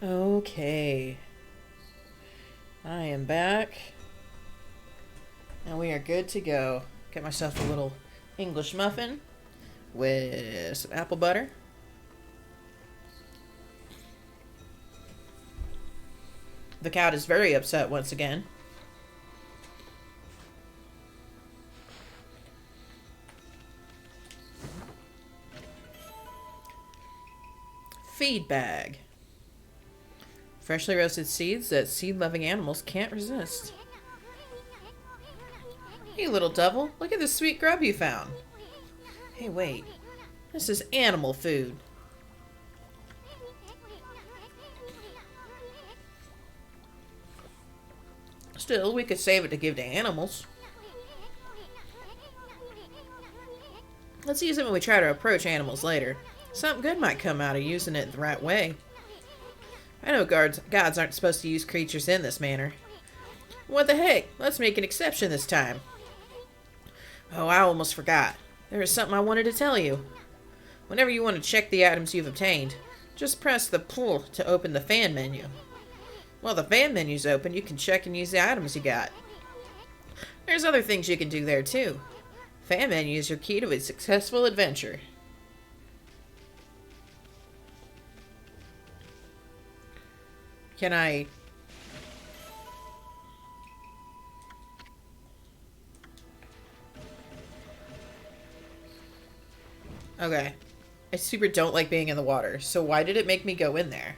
Okay. I am back. And we are good to go. Get myself a little English muffin with some apple butter. The cat is very upset once again. Feed bag. Freshly roasted seeds that seed-loving animals can't resist. Hey, little devil, look at this sweet grub you found. Hey, wait. This is animal food. Still, we could save it to give to animals. Let's use it when we try to approach animals later. Something good might come out of using it the right way. I know gods aren't supposed to use creatures in this manner. What the heck? Let's make an exception this time. Oh, I almost forgot. There is something I wanted to tell you. Whenever you want to check the items you've obtained, just press the pull to open the fan menu. While the fan menu's open, you can check and use the items you got. There's other things you can do there too. Fan menu is your key to a successful adventure. Can I... Okay. I super don't like being in the water, so why did it make me go in there?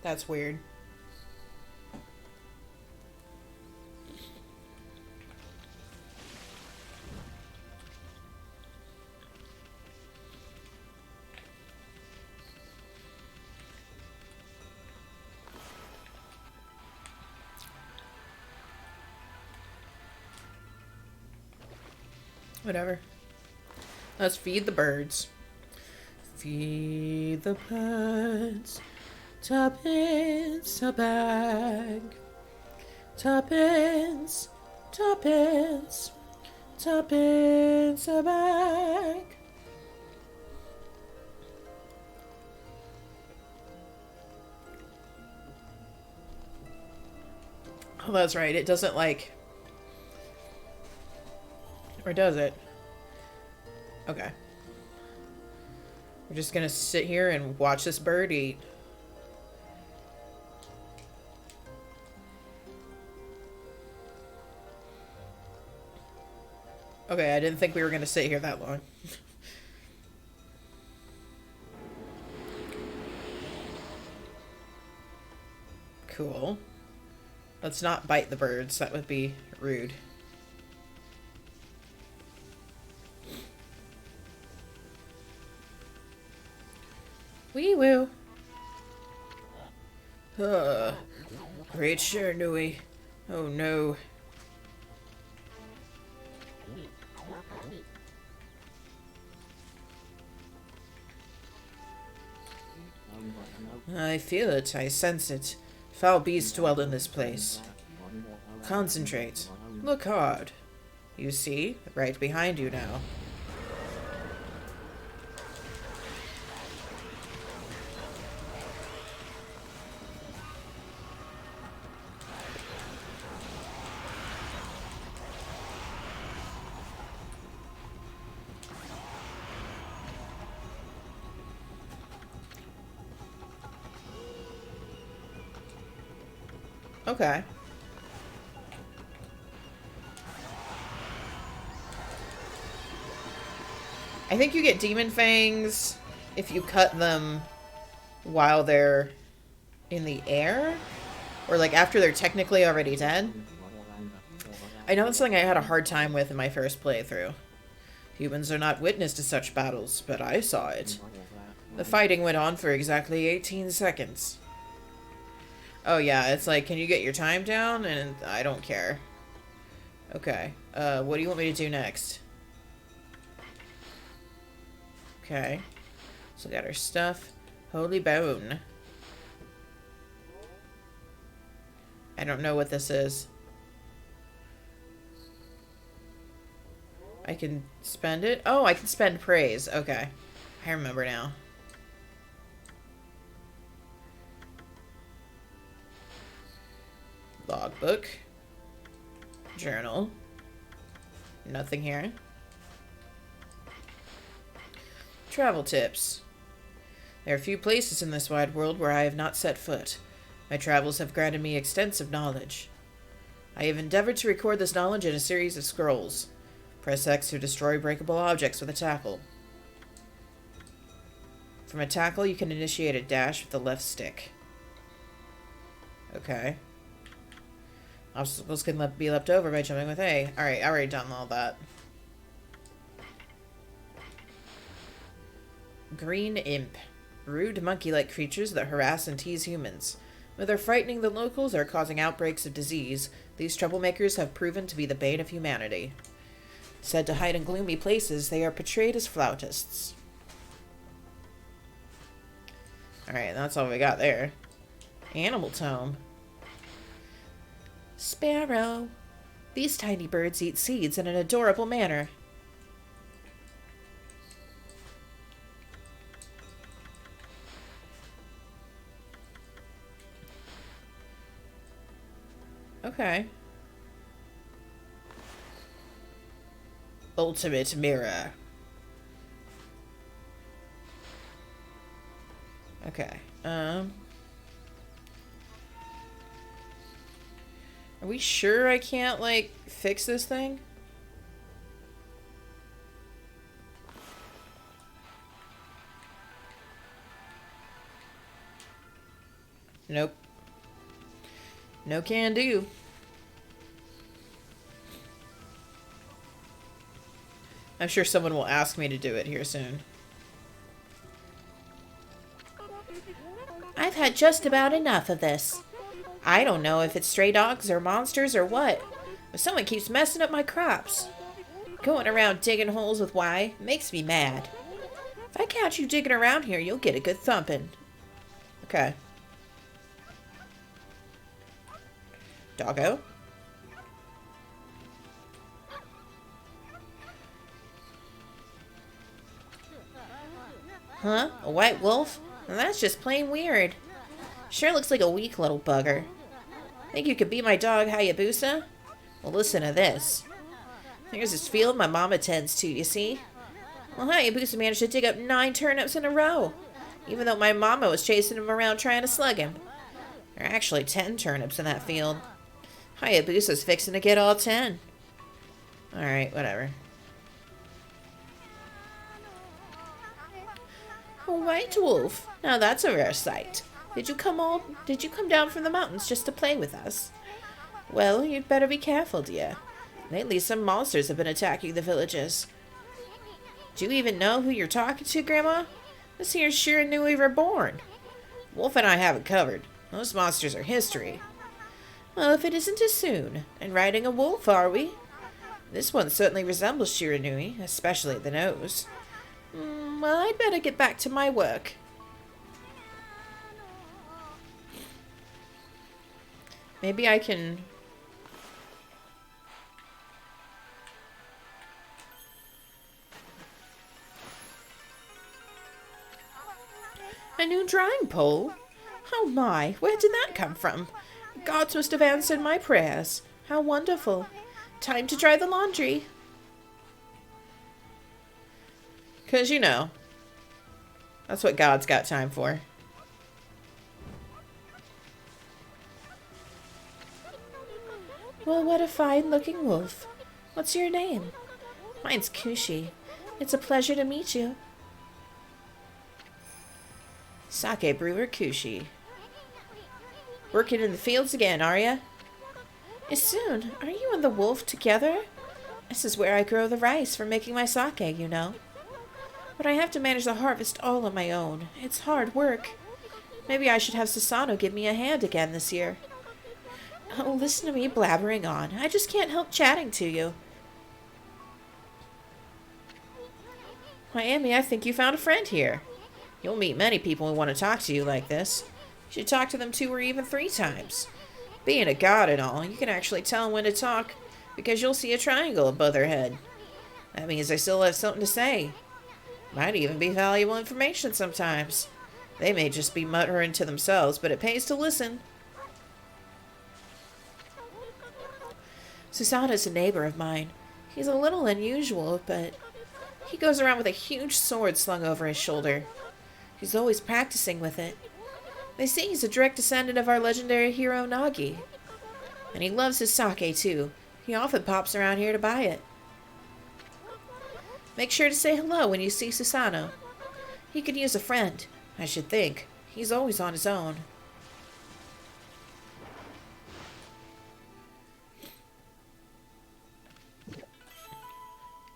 That's weird. Whatever. Let's feed the birds. Feed the birds. Tuppence a bag. Tuppence. Tuppence. Tuppence a bag. Oh, that's right. It doesn't like... Or does it? Okay. We're just gonna sit here and watch this bird eat. Okay, I didn't think we were gonna sit here that long. Cool. Let's not bite the birds. That would be rude. Wee woo. Great Sharanui. Oh no. I feel it. I sense it. Foul beasts dwell in this place. Concentrate. Look hard. You see? Right behind you now. Okay. I think you get demon fangs if you cut them while they're in the air, or like after they're technically already dead. I know it's something I had a hard time with in my first playthrough. Humans are not witness to such battles, but I saw it. The fighting went on for exactly 18 seconds. Oh yeah, it's like, can you get your time down? And I don't care. Okay, what do you want me to do next? Okay, so we got our stuff. Holy bone. I don't know what this is. I can spend it? Oh, I can spend praise. Okay. I remember now. Logbook. Journal. Nothing here. Travel tips. There are few places in this wide world where I have not set foot. My travels have granted me extensive knowledge. I have endeavored to record this knowledge in a series of scrolls. Press X to destroy breakable objects with a tackle. From a tackle, you can initiate a dash with the left stick. Okay. Obstacles can be leapt over by jumping with A. Alright, I already done all that. Green Imp. Rude monkey-like creatures that harass and tease humans. Whether frightening the locals or causing outbreaks of disease, these troublemakers have proven to be the bane of humanity. Said to hide in gloomy places, they are portrayed as flautists. Alright, that's all we got there. Animal Tome. Sparrow. These tiny birds eat seeds in an adorable manner. Okay. Ultimate Mirror. Okay. Are we sure I can't, like, fix this thing? Nope. No can do. I'm sure someone will ask me to do it here soon. I've had just about enough of this. I don't know if it's stray dogs or monsters or what, but someone keeps messing up my crops. Going around digging holes with Y makes me mad. If I catch you digging around here, you'll get a good thumping. Okay. Doggo. Huh? A white wolf? Well, that's just plain weird. Sure looks like a weak little bugger. Think you could be my dog, Hayabusa? Well, listen to this. Here's this field my mama tends to, you see? Well, Hayabusa managed to dig up 9 turnips in a row, even though my mama was chasing him around trying to slug him. There are actually 10 turnips in that field. Hayabusa's fixing to get all 10. Alright, whatever. A white wolf. Now that's a rare sight. Did you come down from the mountains just to play with us? Well, you'd better be careful, dear. Lately some monsters have been attacking the villages. Do you even know who you're talking to, Grandma? This here's Shiranui Reborn. Wolf and I have it covered. Those monsters are history. Well, if it isn't too soon. And riding a wolf, are we? This one certainly resembles Shiranui, especially the nose. Well, I'd better get back to my work. Maybe I can... A new drawing pole? Oh my, where did that come from? Gods must have answered my prayers. How wonderful. Time to dry the laundry. 'Cause, you know, that's what God's got time for. Well, what a fine-looking wolf. What's your name? Mine's Kushi. It's a pleasure to meet you. Sake brewer Kushi. Working in the fields again, are ya? Soon. Are you and the wolf together? This is where I grow the rice for making my sake, you know. But I have to manage the harvest all on my own. It's hard work. Maybe I should have Sasano give me a hand again this year. Oh, listen to me blabbering on. I just can't help chatting to you. Why, Amy, I think you found a friend here. You'll meet many people who want to talk to you like this. You should talk to them 2 or even 3 times. Being a god and all, you can actually tell when to talk because you'll see a triangle above their head. That means they still have something to say. Might even be valuable information sometimes. They may just be muttering to themselves, but it pays to listen. Susanna's a neighbor of mine. He's a little unusual, but he goes around with a huge sword slung over his shoulder. He's always practicing with it. They say he's a direct descendant of our legendary hero Nagi. And he loves his sake, too. He often pops around here to buy it. Make sure to say hello when you see Susanoo. He could use a friend, I should think. He's always on his own.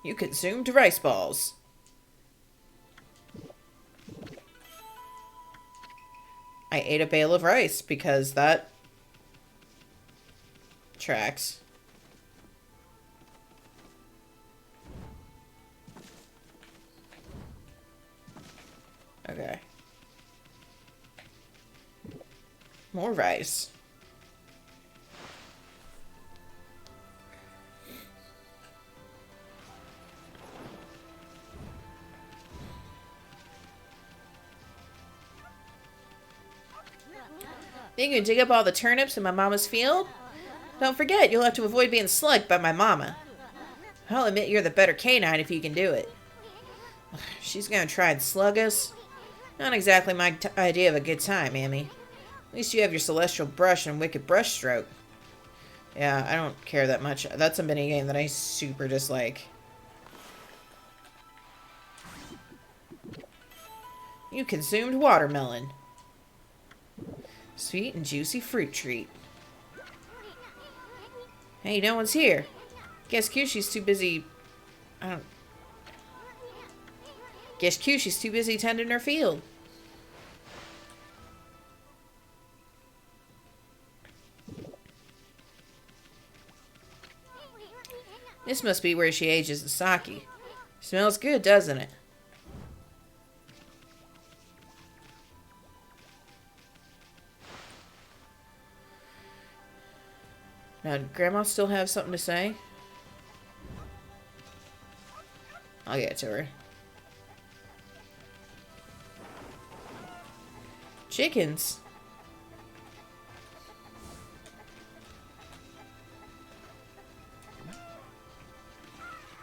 You consumed rice balls. I ate a bale of rice because that tracks. Okay. More rice. You can dig up all the turnips in my mama's field? Don't forget, you'll have to avoid being slugged by my mama. I'll admit you're the better canine if you can do it. She's gonna try and slug us? Not exactly my idea of a good time, Amy. At least you have your celestial brush and wicked brush stroke. Yeah, I don't care that much. That's a minigame that I super dislike. You consumed watermelon. Sweet and juicy fruit treat. Hey, no one's here. Guess Kyushi's too busy... Guess Kyushi's too busy tending her field. This must be where she ages the sake. Smells good, doesn't it? Now, did Grandma still have something to say? I'll get to her. Chickens.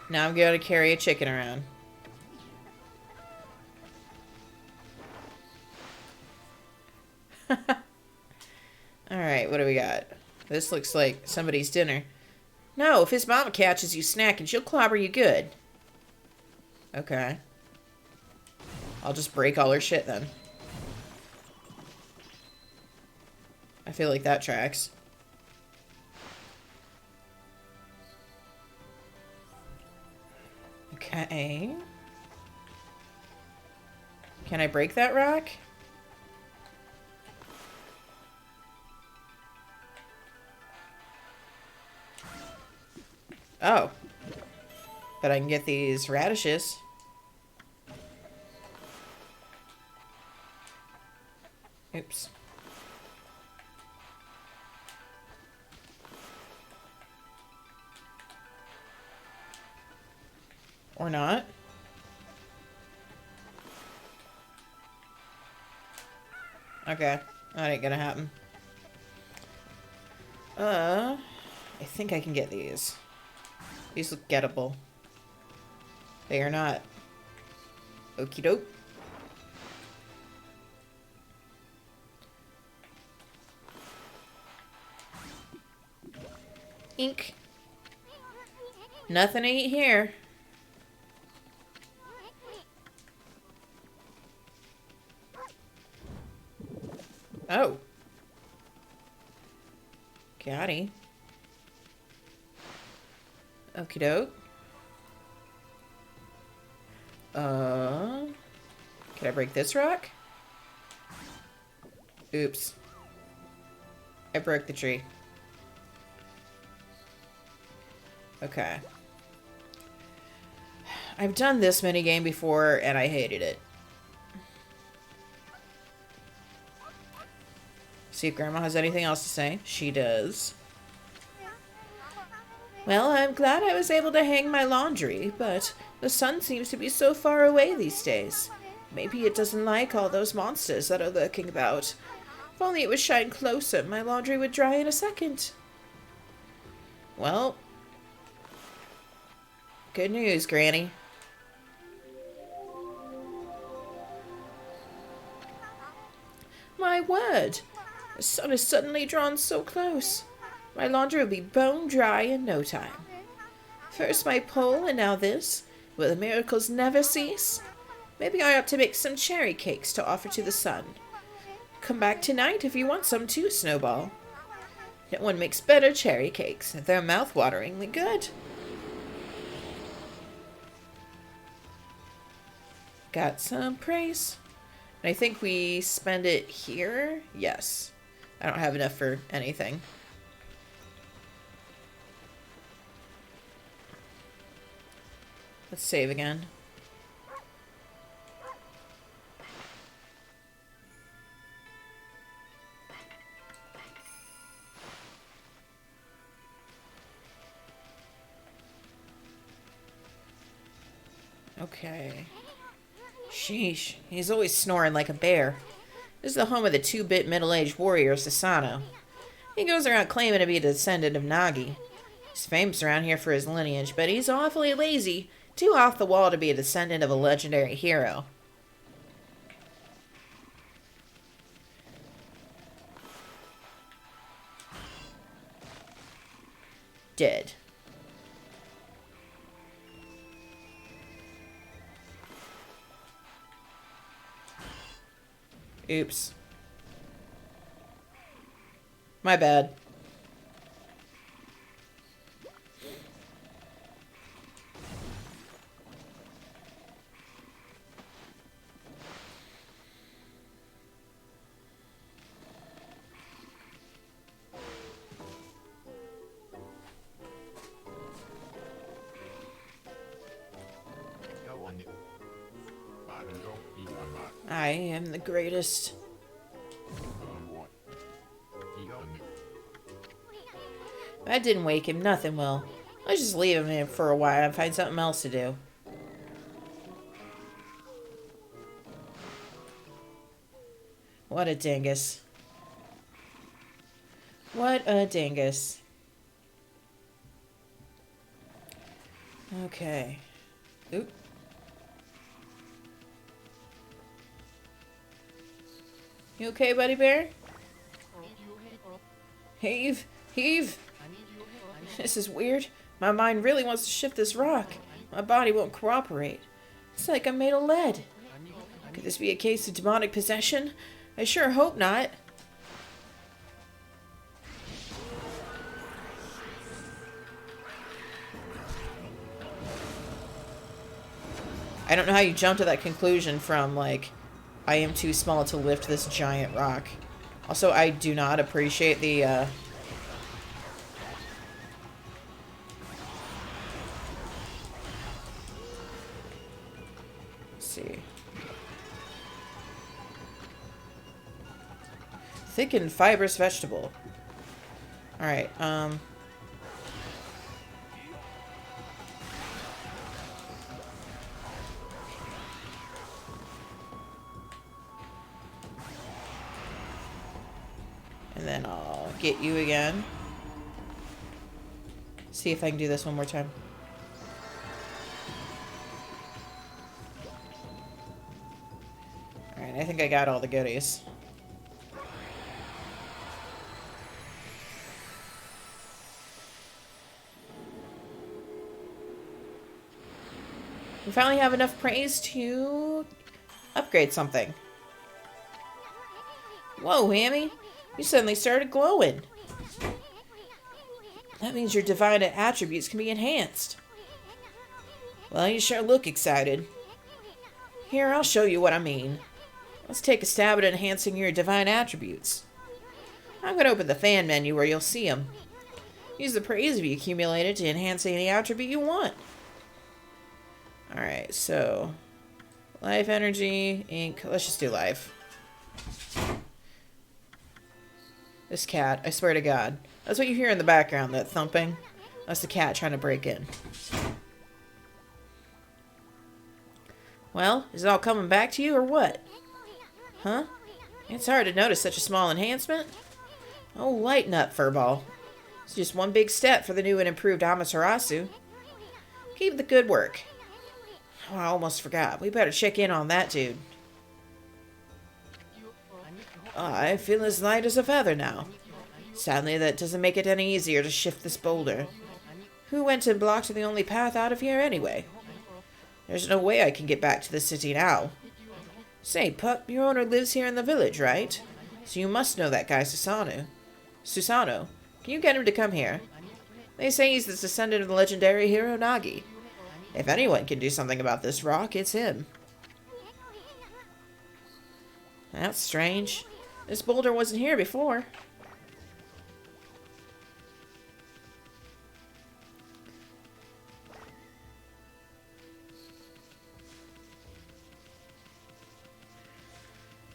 Now I'm going to carry a chicken around. Alright, what do we got? This looks like somebody's dinner. No, if his mama catches you snacking, she'll clobber you good. Okay. I'll just break all her shit then. I feel like that tracks. Okay. Can I break that rock? Oh. But I can get these radishes. Oops. Or not. Okay. That ain't gonna happen. I think I can get these. These look gettable. They are not. Okie doke. Ink. Nothing to eat here. Oh. Gotti. Okie doke. Can I break this rock? Oops. I broke the tree. Okay. I've done this minigame before, and I hated it. See if Grandma has anything else to say. She does. Well, I'm glad I was able to hang my laundry, but the sun seems to be so far away these days. Maybe it doesn't like all those monsters that are lurking about. If only it would shine closer, my laundry would dry in a second. Well, good news, Granny. My word! The sun is suddenly drawn so close. My laundry will be bone dry in no time. First my pole, and now this. Will the miracles never cease? Maybe I ought to make some cherry cakes to offer to the sun. Come back tonight if you want some too, Snowball. No one makes better cherry cakes. They're mouth-wateringly good. Got some praise. And I think we spend it here. Yes. I don't have enough for anything. Let's save again. Okay. Sheesh. He's always snoring like a bear. This is the home of the 2-bit middle-aged warrior Sasano. He goes around claiming to be a descendant of Nagi. He's famous around here for his lineage, but he's awfully lazy, too off the wall to be a descendant of a legendary hero. Dead. Oops. My bad. I am the greatest. That didn't wake him. Nothing will. Let's just leave him in for a while and find something else to do. What a dingus. What a dingus. Okay. Oop. You okay, buddy bear? Heave. Heave. This is weird. My mind really wants to shift this rock. My body won't cooperate. It's like I'm made of lead. Could this be a case of demonic possession? I sure hope not. I don't know how you jump to that conclusion from, like, I am too small to lift this giant rock. Also, I do not appreciate the, let's see. Thick and fibrous vegetable. Alright, and then I'll get you again. See if I can do this one more time. Alright, I think I got all the goodies. We finally have enough praise to upgrade something. Whoa, Hammy. You suddenly started glowing. That means your divine attributes can be enhanced. Well, you sure look excited. Here, I'll show you what I mean. Let's take a stab at enhancing your divine attributes. I'm going to open the fan menu where you'll see them. Use the praise you accumulated to enhance any attribute you want. Alright, so life, energy, ink. Let's just do life. This cat, I swear to God. That's what you hear in the background, that thumping. That's the cat trying to break in. Well, is it all coming back to you or what? Huh? It's hard to notice such a small enhancement. Oh, lighten up, Furball. It's just one big step for the new and improved Amaterasu. Keep the good work. Oh, I almost forgot. We better check in on that dude. I feel as light as a feather now. Sadly, that doesn't make it any easier to shift this boulder. Who went and blocked the only path out of here anyway? There's no way I can get back to the city now. Say, pup, your owner lives here in the village, right? So you must know that guy Susano. Susano, can you get him to come here? They say he's the descendant of the legendary hero Nagi. If anyone can do something about this rock, it's him. That's strange. This boulder wasn't here before.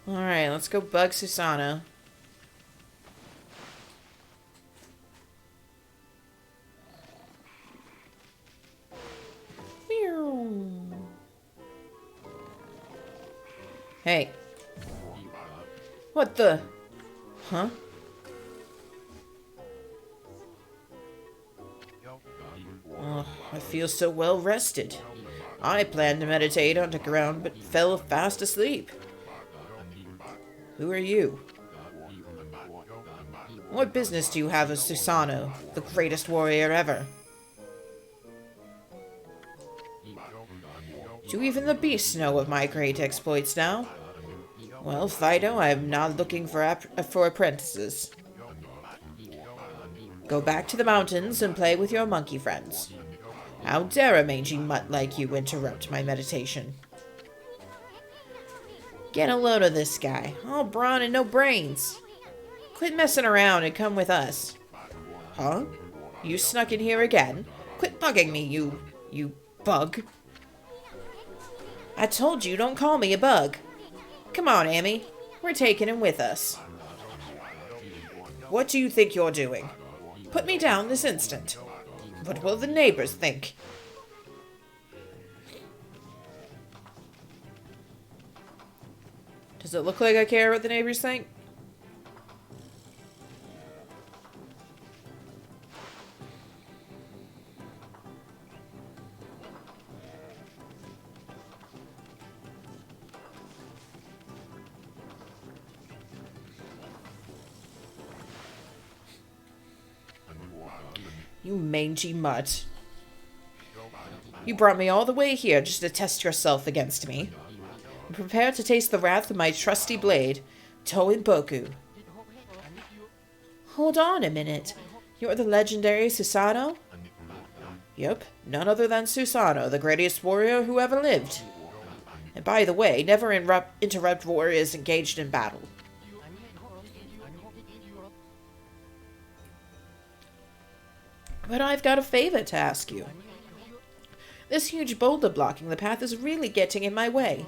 Alright, let's go bug Susano. Hey. What the? Huh? Oh, I feel so well rested. I planned to meditate underground, but fell fast asleep. Who are you? What business do you have with Susano, the greatest warrior ever? Do even the beasts know of my great exploits now? Well, Fido, I'm not looking for apprentices. Go back to the mountains and play with your monkey friends. How dare a mangy mutt like you interrupt my meditation? Get a load of this guy. All brawn and no brains. Quit messing around and come with us. Huh? You snuck in here again? Quit bugging me, you bug. I told you, don't call me a bug. Come on, Amy. We're taking him with us. What do you think you're doing? Put me down this instant. What will the neighbors think? Does it look like I care what the neighbors think? You mangy mutt. You brought me all the way here just to test yourself against me. Prepare to taste the wrath of my trusty blade, Toinboku. Hold on a minute. You're the legendary Susano? Yep, none other than Susano, the greatest warrior who ever lived. And by the way, never interrupt warriors engaged in battle. But I've got a favor to ask you. This huge boulder blocking the path is really getting in my way.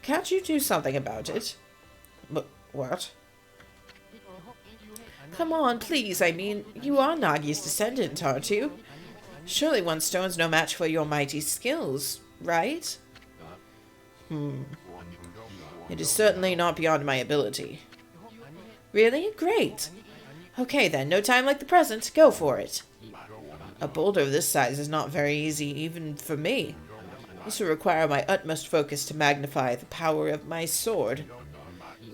Can't you do something about it? But what? Come on, please. I mean, you are Nagi's descendant, aren't you? Surely one stone's no match for your mighty skills, right? It is certainly not beyond my ability. Really? Great. Okay then, no time like the present. Go for it. A boulder of this size is not very easy, even for me. This will require my utmost focus to magnify the power of my sword.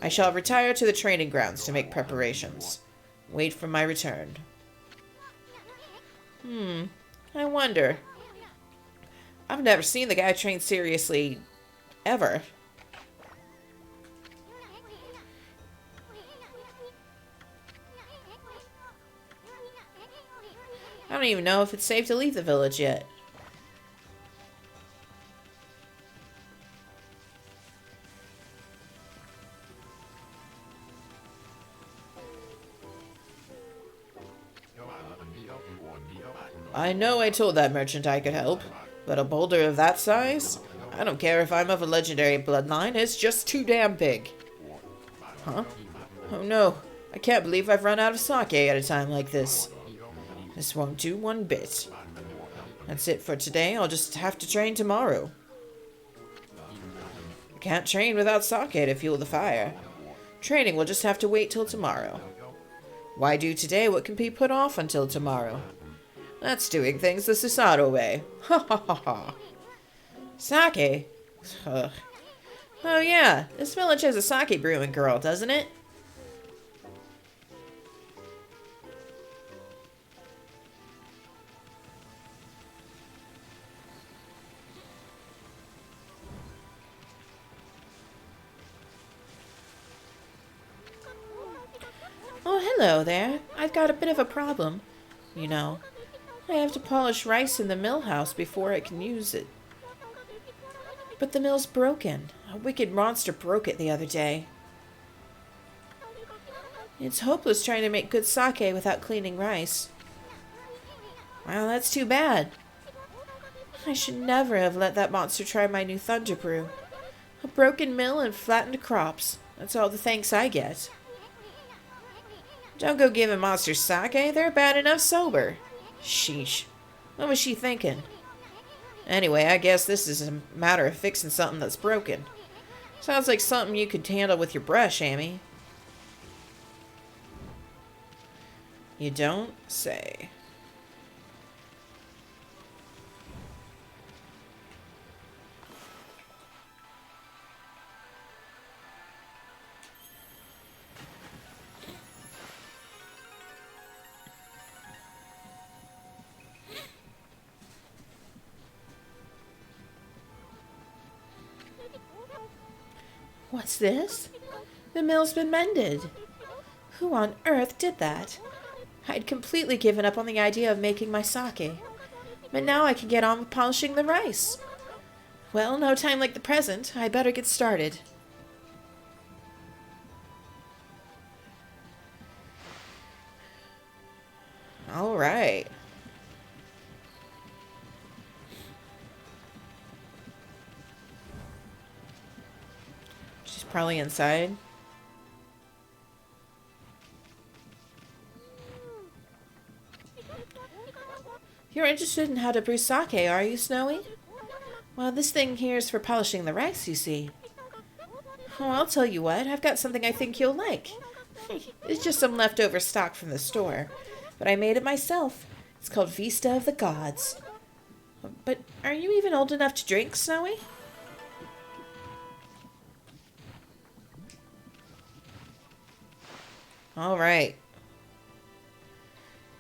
I shall retire to the training grounds to make preparations. Wait for my return. I wonder. I've never seen the guy train seriously, ever. I don't even know if it's safe to leave the village yet. I know I told that merchant I could help, but a boulder of that size? I don't care if I'm of a legendary bloodline, it's just too damn big. Huh? Oh no, I can't believe I've run out of sake at a time like this. This won't do one bit. That's it for today. I'll just have to train tomorrow. I can't train without sake to fuel the fire. Training will just have to wait till tomorrow. Why do today what can be put off until tomorrow? That's doing things the Susato way. Ha ha ha ha. Sake? Ugh. Oh yeah, this village has a sake brewing girl, doesn't it? Oh, hello there. I've got a bit of a problem. You know, I have to polish rice in the mill house before I can use it. But the mill's broken. A wicked monster broke it the other day. It's hopeless trying to make good sake without cleaning rice. Well, that's too bad. I should never have let that monster try my new thunder brew. A broken mill and flattened crops. That's all the thanks I get. Don't go giving monsters sake. They're bad enough sober. Sheesh. What was she thinking? Anyway, I guess this is a matter of fixing something that's broken. Sounds like something you could handle with your brush, Amy. You don't say. What's this? The mill's been mended. Who on earth did that? I'd completely given up on the idea of making my sake. But now I can get on with polishing the rice. Well, no time like the present. I better get started. All right. She's probably inside. You're interested in how to brew sake, are you, Snowy? Well, this thing here is for polishing the rice, you see. Oh, I'll tell you what. I've got something I think you'll like. It's just some leftover stock from the store, but I made it myself. It's called Vista of the Gods. But are you even old enough to drink, Snowy? All right.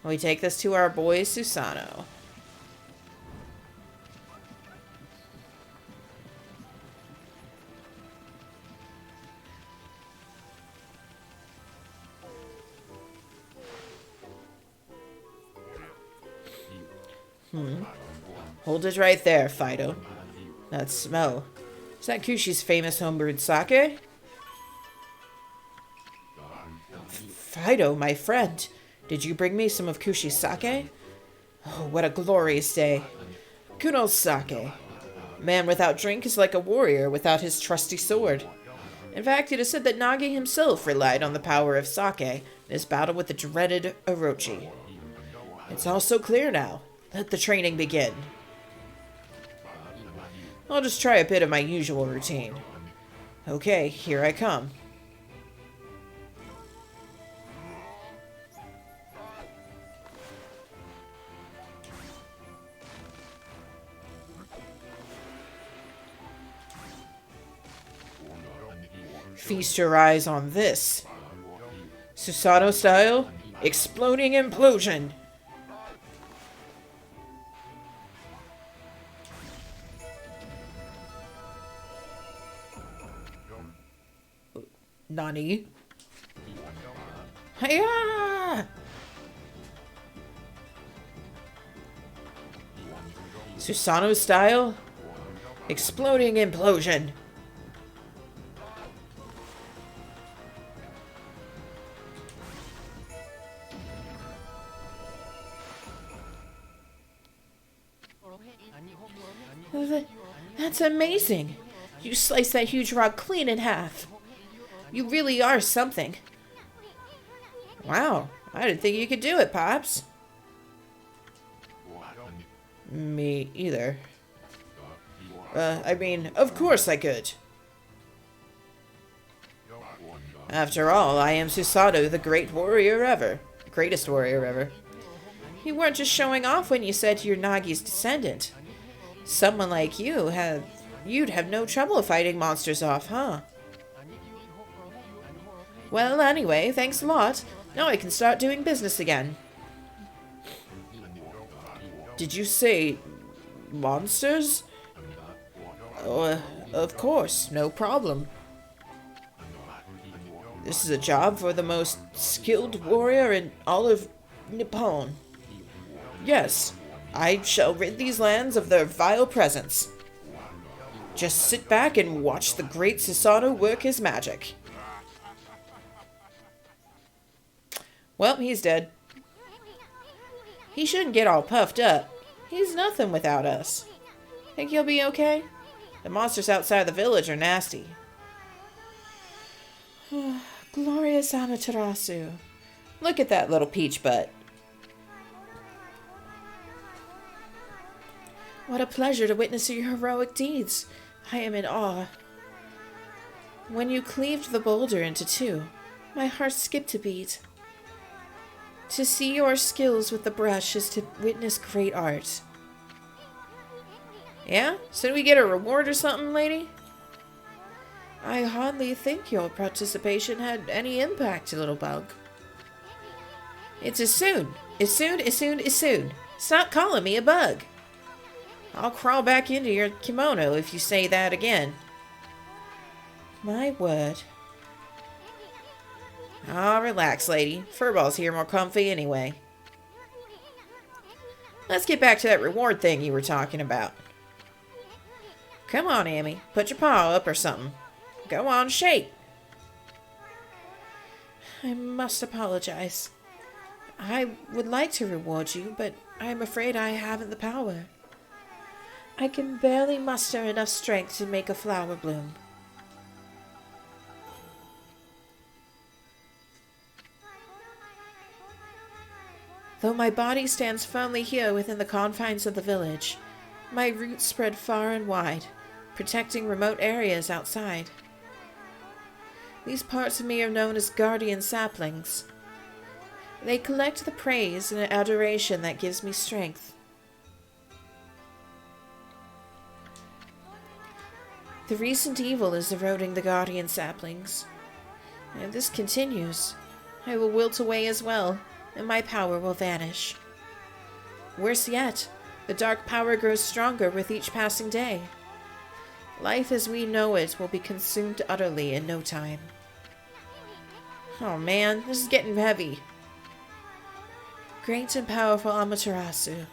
We take this to our boy Susano. Hold it right there, Fido. That smell. Is that Kushi's famous homebrewed sake? Fido, my friend. Did you bring me some of Kushi's sake? Oh, what a glorious day. Kuno's sake. Man without drink is like a warrior without his trusty sword. In fact, it is said that Nagi himself relied on the power of sake in his battle with the dreaded Orochi. It's all so clear now. Let the training begin. I'll just try a bit of my usual routine. Okay, here I come. Feast your eyes on this. Susato style, exploding implosion. Nani? Hiya! Susanoo style, exploding implosion. That's amazing. You sliced that huge rock clean in half. You really are something. Wow, I didn't think you could do it, Pops. Me either. I mean, of course I could. After all, I am Susato, the greatest warrior ever. You weren't just showing off when you said you're Nagi's descendant. Someone like you'd have no trouble fighting monsters off, huh? Well, anyway, thanks a lot. Now I can start doing business again. Did you say monsters? Oh, of course, no problem. This is a job for the most skilled warrior in all of Nippon. Yes, I shall rid these lands of their vile presence. Just sit back and watch the great Susato work his magic. Well, he's dead. He shouldn't get all puffed up. He's nothing without us. Think he'll be okay? The monsters outside the village are nasty. Glorious Amaterasu. Look at that little peach butt. What a pleasure to witness your heroic deeds. I am in awe. When you cleaved the boulder into two, my heart skipped a beat. To see your skills with the brush is to witness great art. Yeah? So do we get a reward or something, lady? I hardly think your participation had any impact, little bug. It's as soon. Stop calling me a bug. I'll crawl back into your kimono if you say that again. My word. Oh, relax, lady. Furball's here more comfy anyway. Let's get back to that reward thing you were talking about. Come on, Amy. Put your paw up or something. Go on, shake. I must apologize. I would like to reward you, but I'm afraid I haven't the power. I can barely muster enough strength to make a flower bloom. Though my body stands firmly here within the confines of the village, my roots spread far and wide, protecting remote areas outside. These parts of me are known as guardian saplings. They collect the praise and adoration that gives me strength. The recent evil is eroding the guardian saplings. If this continues, I will wilt away as well, and my power will vanish. Worse yet, the dark power grows stronger with each passing day. Life as we know it will be consumed utterly in no time. Oh man, this is getting heavy. Great and powerful Amaterasu.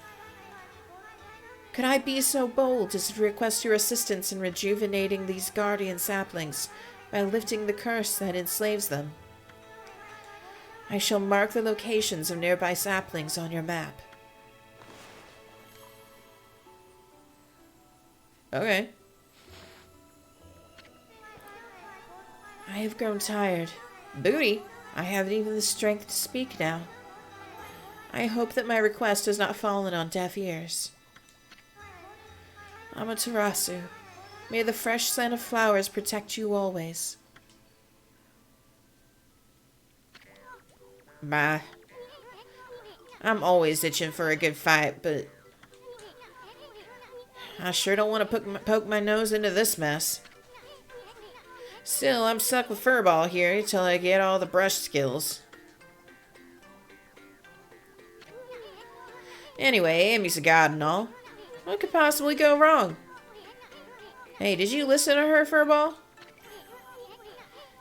Could I be so bold as to request your assistance in rejuvenating these guardian saplings by lifting the curse that enslaves them? I shall mark the locations of nearby saplings on your map. Okay. I have grown tired. Booty, I haven't even the strength to speak now. I hope that my request has not fallen on deaf ears. Amaterasu, may the fresh scent of flowers protect you always. Bah. I'm always itching for a good fight, but I sure don't want to poke my nose into this mess. Still, I'm stuck with Furball here till I get all the brush skills. Anyway, Amy's a god and all. What could possibly go wrong? Hey, did you listen to her, Furball?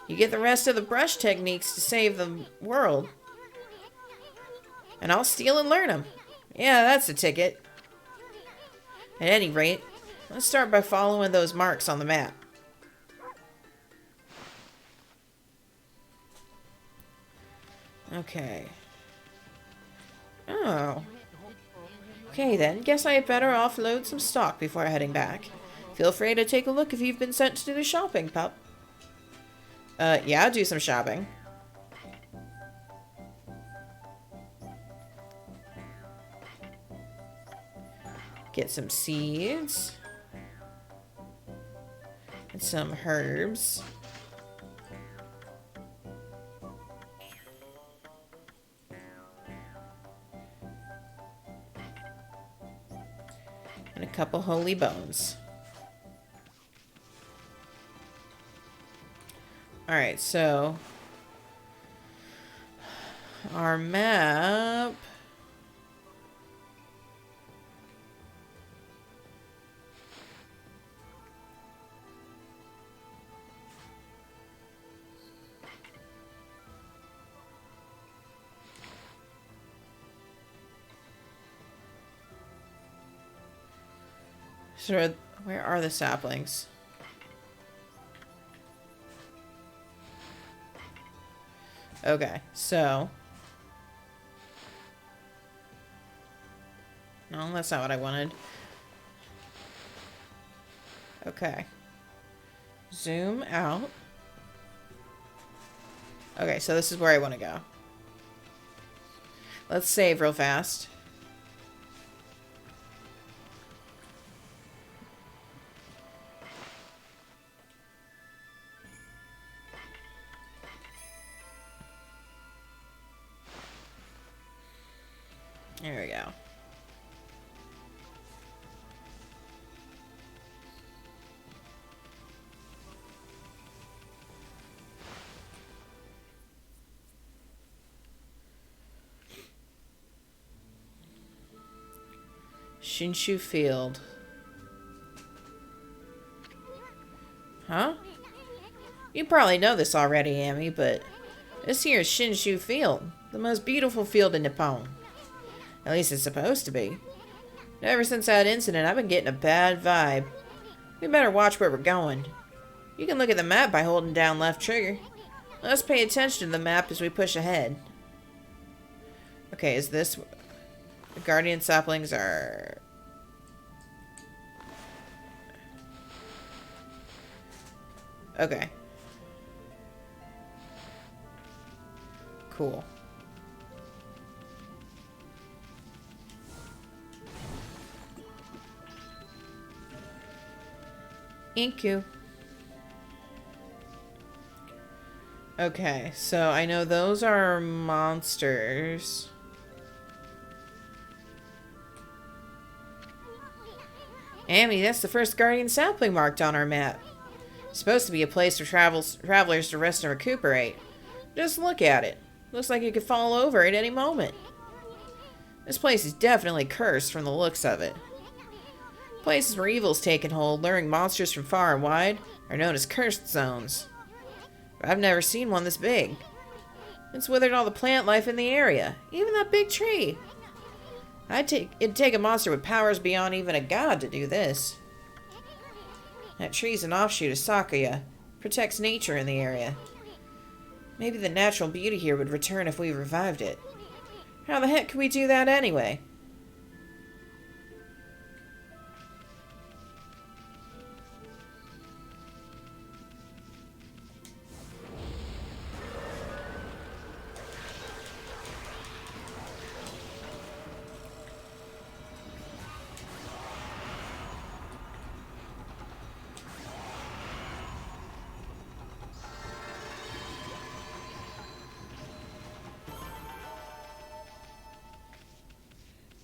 You get the rest of the brush techniques to save the world. And I'll steal and learn them. Yeah, that's the ticket. At any rate, let's start by following those marks on the map. Okay. Oh. Okay then, guess I had better offload some stock before heading back. Feel free to take a look if you've been sent to do shopping, pup. Yeah, I'll do some shopping. Get some seeds. And some herbs. And a couple holy bones. Alright, so our map. So where are the saplings? Okay, so no, that's not what I wanted. Okay. Zoom out. Okay, so this is where I want to go. Let's save real fast. There we go. Shinshu Field. Huh? You probably know this already, Amy, but this here is Shinshu Field, the most beautiful field in Nippon. At least it's supposed to be. Ever since that incident, I've been getting a bad vibe. We better watch where we're going. You can look at the map by holding down left trigger. Let's pay attention to the map as we push ahead. Okay, is this... The guardian saplings are... Okay. Cool. Thank you. Okay, so I know those are monsters. Amy, that's the first guardian sapling marked on our map. It's supposed to be a place for travelers to rest and recuperate. Just look at it. Looks like you could fall over at any moment. This place is definitely cursed from the looks of it. Places where evil's taken hold, luring monsters from far and wide, are known as cursed zones. But I've never seen one this big. It's withered all the plant life in the area, even that big tree. It'd take a monster with powers beyond even a god to do this. That tree's an offshoot of Sakuya. Protects nature in the area. Maybe the natural beauty here would return if we revived it. How the heck could we do that anyway?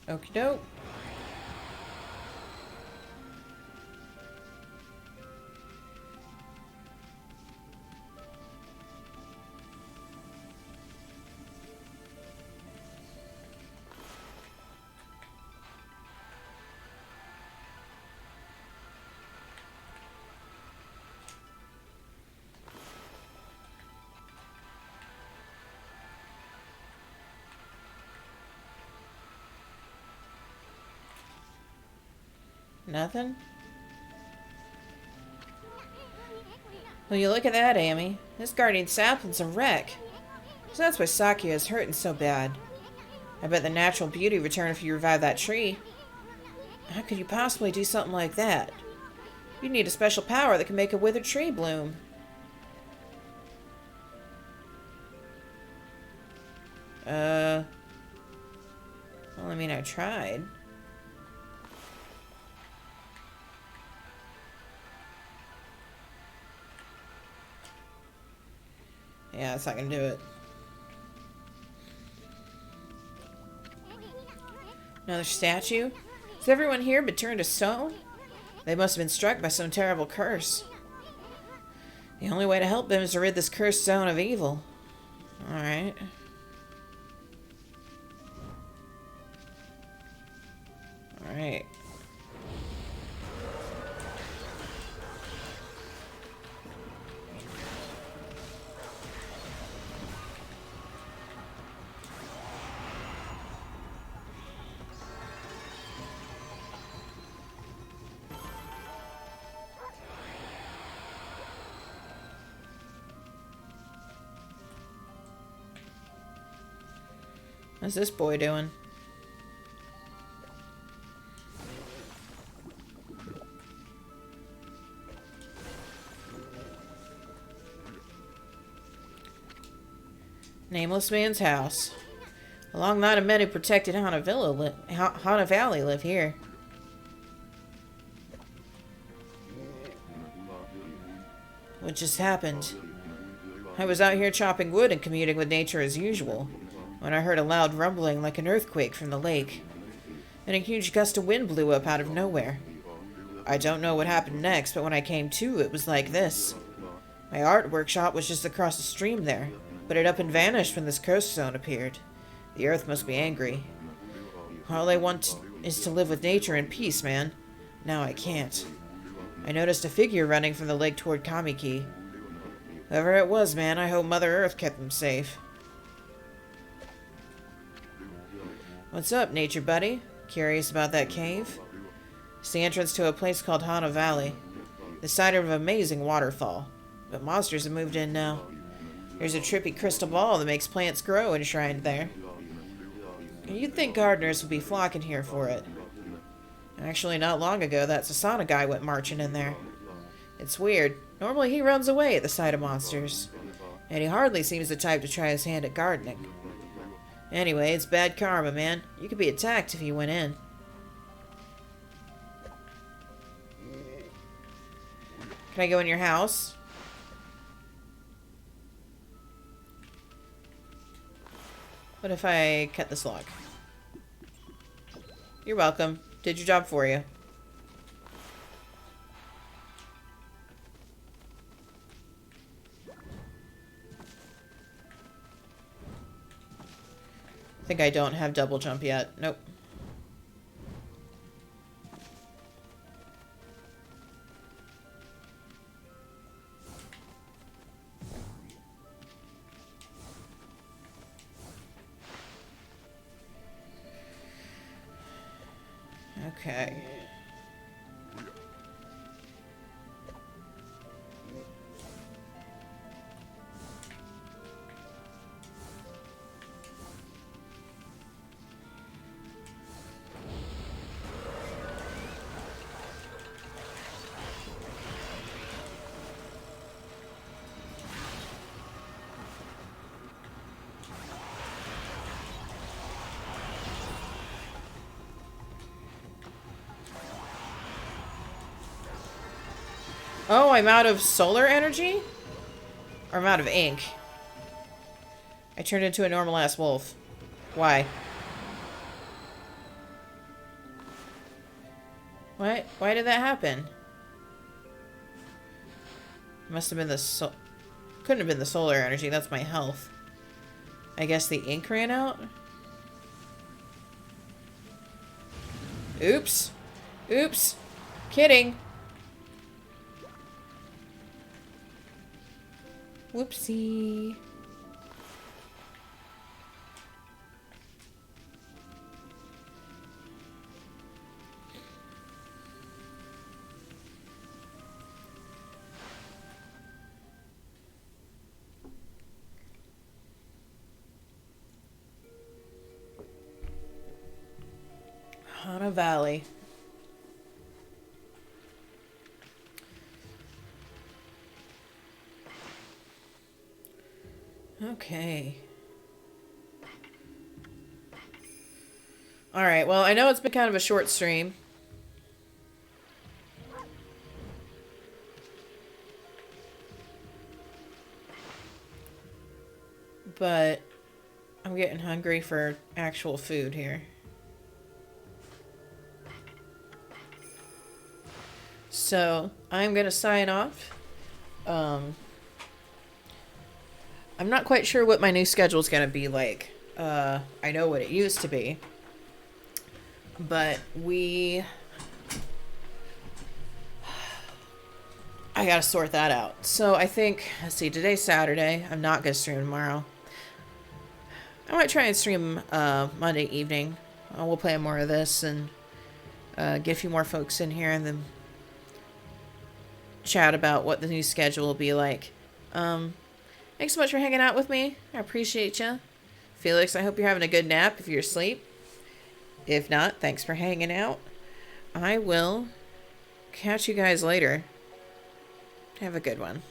Okie doke. Nothing? Well, you look at that, Amy. This guardian sapling's a wreck. So that's why Sakuya is hurting so bad. I bet the natural beauty return if you revive that tree. How could you possibly do something like that? You need a special power that can make a withered tree bloom. Well, I mean, I tried. Yeah, it's not gonna do it. Another statue? Is everyone here but turned to stone? They must have been struck by some terrible curse. The only way to help them is to rid this cursed zone of evil. Alright. Alright. What's this boy doing? Nameless man's house. A long line of men who protected Hana Valley live here. What just happened? I was out here chopping wood and communing with nature as usual, when I heard a loud rumbling like an earthquake from the lake. Then a huge gust of wind blew up out of nowhere. I don't know what happened next, but when I came to, it was like this. My art workshop was just across the stream there, but it up and vanished when this curse zone appeared. The earth must be angry. All I want is to live with nature in peace, man. Now I can't. I noticed a figure running from the lake toward Kamiki. Whoever it was, man, I hope Mother Earth kept them safe. What's up, nature buddy? Curious about that cave? It's the entrance to a place called Hana Valley, the site of an amazing waterfall. But monsters have moved in now. There's a trippy crystal ball that makes plants grow enshrined there. You'd think gardeners would be flocking here for it. Actually, not long ago, that Sasana guy went marching in there. It's weird. Normally he runs away at the sight of monsters. And he hardly seems the type to try his hand at gardening. Anyway, it's bad karma, man. You could be attacked if you went in. Can I go in your house? What if I cut this log? You're welcome. Did your job for you. I think I don't have double jump yet. Nope. Okay. Oh, I'm out of solar energy? Or I'm out of ink. I turned into a normal-ass wolf. Why? What? Why did that happen? Must have been the couldn't have been the solar energy. That's my health. I guess the ink ran out? Oops. Oops. Kidding. Whoopsie. Hana Valley. Okay. Alright, well, I know it's been kind of a short stream. but I'm getting hungry for actual food here. So I'm gonna sign off. I'm not quite sure what my new schedule is gonna be like. I know what it used to be, but I gotta sort that out. So I think, let's see, today's Saturday. I'm not gonna stream tomorrow. I might try and stream Monday evening. We'll play more of this and get a few more folks in here and then chat about what the new schedule will be like. Thanks so much for hanging out with me. I appreciate you. Felix, I hope you're having a good nap if you're asleep. If not, thanks for hanging out. I will catch you guys later. Have a good one.